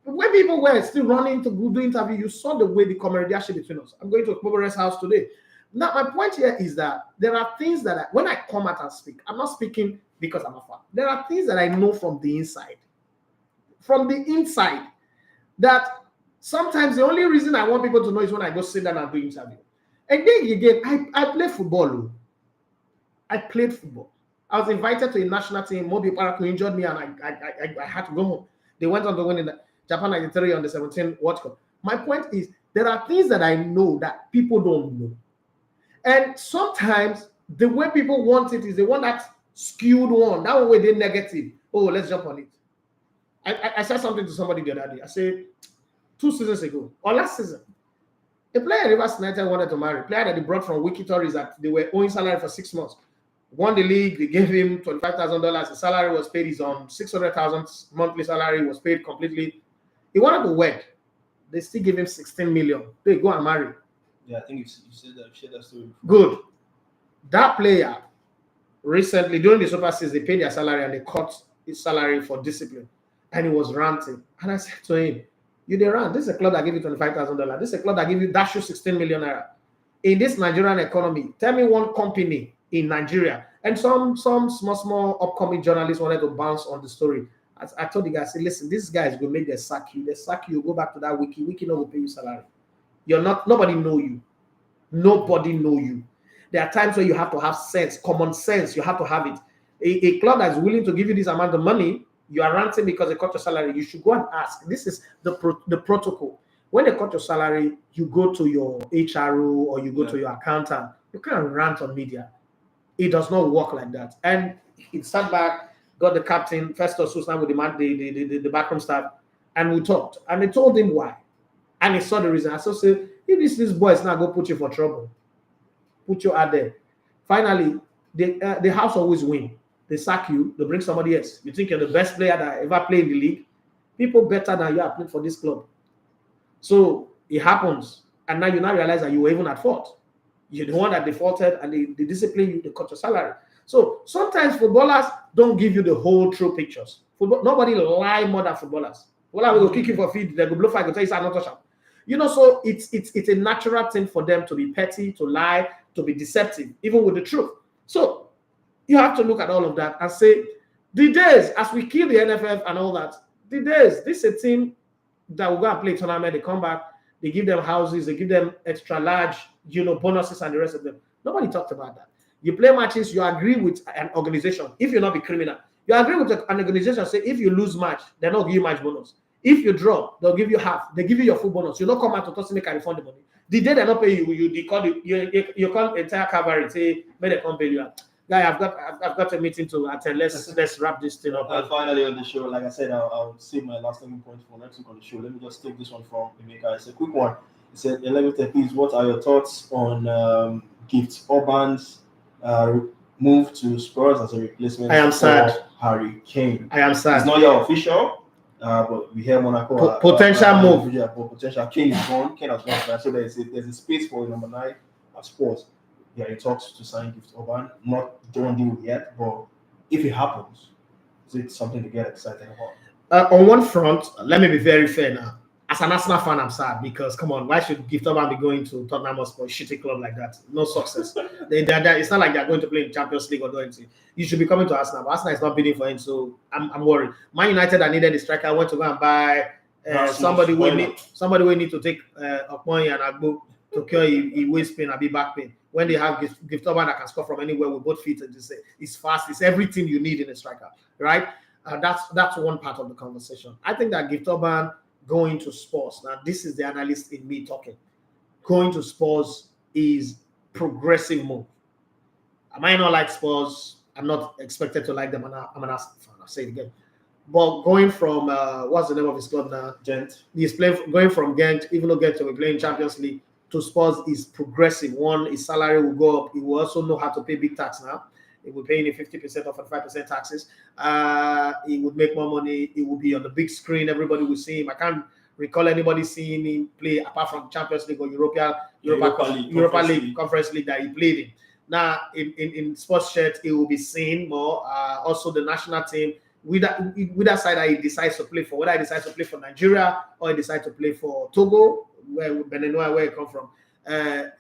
When people were still running to do interview, you saw the way the camaraderie between us. I'm going to Bobore's house today. Now, my point here is that there are things that when I come out and speak, I'm not speaking because I'm a fan. There are things that I know from the inside. From the inside, that sometimes the only reason I want people to know is when I go sit down and do interview. And then again, I play football. I played football. I was invited to a national team. Mobi Paraku injured me and I had to go home. They went on to win in the Japan 93 on the 17 World Cup. My point is, There are things that I know that people don't know. And sometimes the way people want it is the one that's skewed one. That one way they're negative. Oh, let's jump on it. I said something to somebody the other day. I said 2 seasons ago or last season, a player Rivers United wanted to marry, a player that they brought from Wiki Tories that they were owing salary for 6 months. Won the league, they gave him $25,000. The salary was paid. He's on 600,000 monthly salary, was paid completely. He wanted to wed. They still give him 16 million. They go and marry. Yeah, I think you said that. You shared that story. Good. That player recently during the Super Series, they paid their salary and they cut his salary for discipline. And he was ranting. And I said to him, "You dey rant. This is a club that give you $25,000. This is a club that give you dash you 16 million naira. In this Nigerian economy, tell me one company in Nigeria." And some small upcoming journalists wanted to bounce on the story. As I told the guy, I said, "Listen, these guys will make them sack you. They sack you, go back to that wiki. Wiki no will pay you salary. You're not, nobody know you. Nobody know you. There are times where you have to have sense, common sense. You have to have it. A club that is willing to give you this amount of money, you are ranting because they cut your salary. You should go and ask. This is the protocol. When they cut your salary, you go to your HRO or you go to your accountant. You can't rant on media. It does not work like that. And he sat back, got the captain, first or Susan with the backroom staff, and we talked. And they told him why. And he saw the reason. I said, if this boy is not going to put you for trouble, put you out there. Finally, the house always win. They sack you, they bring somebody else. You think you're the best player that ever played in the league? People better than you are playing for this club. So it happens. And now you now realize that you were even at fault. You're the one that defaulted and they discipline you, they cut your salary. So sometimes footballers don't give you the whole true pictures. Nobody lie more than footballers. Footballers will kick you for feet, they go blow fire, go tell you not touch them. You know, so it's a natural thing for them to be petty, to lie, to be deceptive, even with the truth. So you have to look at all of that and say, the days, as we kill the NFF and all that, the days, this is a team that will go and play a tournament, they come back, they give them houses, they give them extra large, bonuses and the rest of them. Nobody talked about that. You play matches, you agree with an organization, if you're not be criminal. You agree with an organization, say, if you lose match, they're not give you match bonus. If you draw, they'll give you half. They give you your full bonus. You don't come out to toss make a refund the money. The day they not pay you, you call entire cavalry, say, may they come pay you out. Guy, I've got a meeting to attend. Let's wrap this thing up. And finally on the show, like I said, I'll save my last talking point for next week on the show. Let me just take this one from Emeka. It's a quick one. He said, please, what are your thoughts on Gift Urban's move to Spurs as a replacement for Harry Kane? I am sad. It's not yet official, but we hear Monaco. Potential move. Yeah, but potential. Kane is gone. Kane has gone. So there's a space for number 9 at Spurs. Yeah, he talks to sign Gift Urban. Not done deal yet, but if it happens, is it something to get excited about? On one front, let me be very fair now. As an Arsenal fan, I'm sad because, come on, why should Gift Urban be going to Tottenham Hotspur, a shitty club like that? No success. It's not like they're going to play in Champions League or anything. You should be coming to Arsenal, but Arsenal is not bidding for him, so I'm worried. Man United, I needed a striker. I went to go and buy somebody we need to take Okmoy and Agbo to cure his waist pain and be back pain. When they have Gift Urban that can score from anywhere with both feet and just say it's fast, it's everything you need in a striker, right? That's one part of the conversation. I think that Gift Urban going to Spurs, now this is the analyst in me talking, going to Spurs is progressive move. I might not like Spurs. I'm not expected to like them. I'm an Arsenal fan. I'll say it again. But going from what's the name of his club now? Gent. He's playing going from Ghent, even though Ghent will be playing Champions League, to Spurs is progressive. One, his salary will go up. He will also know how to pay big tax now. He will pay 50% or 45% taxes. He would make more money. He will be on the big screen. Everybody will see him. I can't recall anybody seeing him play apart from Champions League or Europa League, Conference League that he played in. Now, in sports shirt, he will be seen more. Also, the national team, with that side that he decides to play for, whether he decides to play for Nigeria or he decides to play for Togo, where he come from,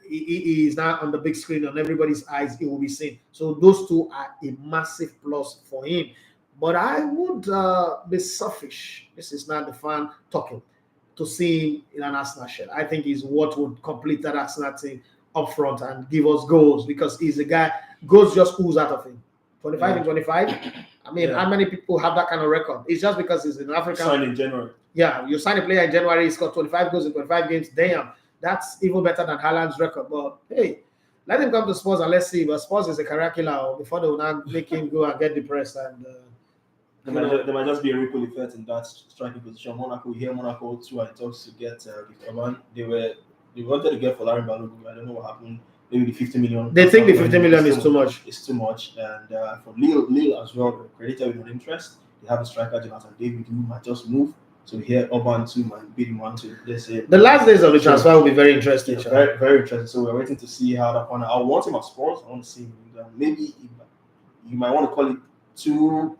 he is now on the big screen on everybody's eyes. He will be seen. So those two are a massive plus for him. But I would be selfish. This is not the fan talking, to see him in an Arsenal shirt. I think he's what would complete that Arsenal team up front and give us goals, because he's a guy, goals just ooze out of him. 25 and 25. I mean, how many people have that kind of record? It's just because he's in Africa. Signed in January. Yeah, you sign a player in January, he scored 25 goals in 25 games. Damn. That's even better than Haaland's record. But hey, let him come to Spurs and let's see. But Spurs is a career killer before they will not make him go and get depressed. And There might just be a ripple effect in that striking position. Monaco, here Monaco too, I talks to get Gift they wanted to get for Larry Balogun. I don't know what happened. Maybe the 50 million. they think the 50 million is too much. It's too much. And for Lille as well, credited with an interest. They have a striker, Jonathan David, who might just move. So here, Urban too might be the one to, let's say. The last days of the transfer will be very interesting. Yeah, very, very interesting. So we're waiting to see how that one. I want him at Spurs. I want to see him. Maybe you might want to call it too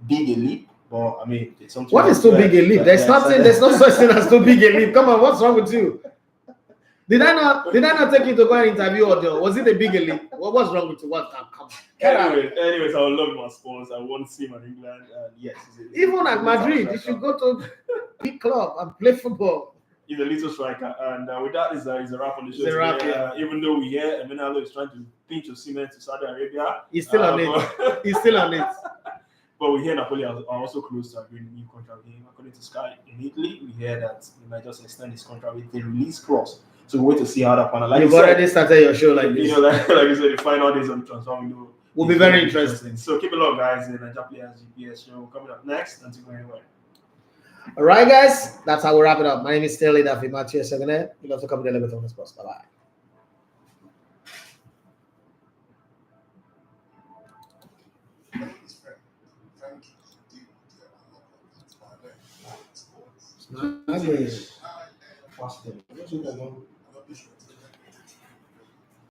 big a leap, but I mean, it's something. What is too big a leap? There's nothing. There's no such thing as too big a leap. Come on, what's wrong with you? Did I not take you to go and interview, or was it a big leap? What's wrong with you? What? Come on. Anyways, I would love my Spurs. I want to see him in England. Yes. Even at Madrid, you should go to big club and play football. He's a little striker, and with that is a wrap on the show. It's a wrap, yeah. Even though we hear Emenalo is trying to pinch Osimhen to Saudi Arabia, He's still on it. He's still on it. But we hear Napoli are also close to agreeing a new contract with him. According to Sky, in Italy, we hear that he might just extend his contract with the release clause. So we wait to see how that panel. Like You've already started your show like this. You know, like you said, the final days of the transfer window will be very interesting. So keep it low, guys. In the Players GPS show coming up next. Until go anywhere. All right, guys. That's how we wrap it up. My name is Stanley Daffy Matthew Segane. You love to come to the Elevator on this bus. Bye bye. Thank you.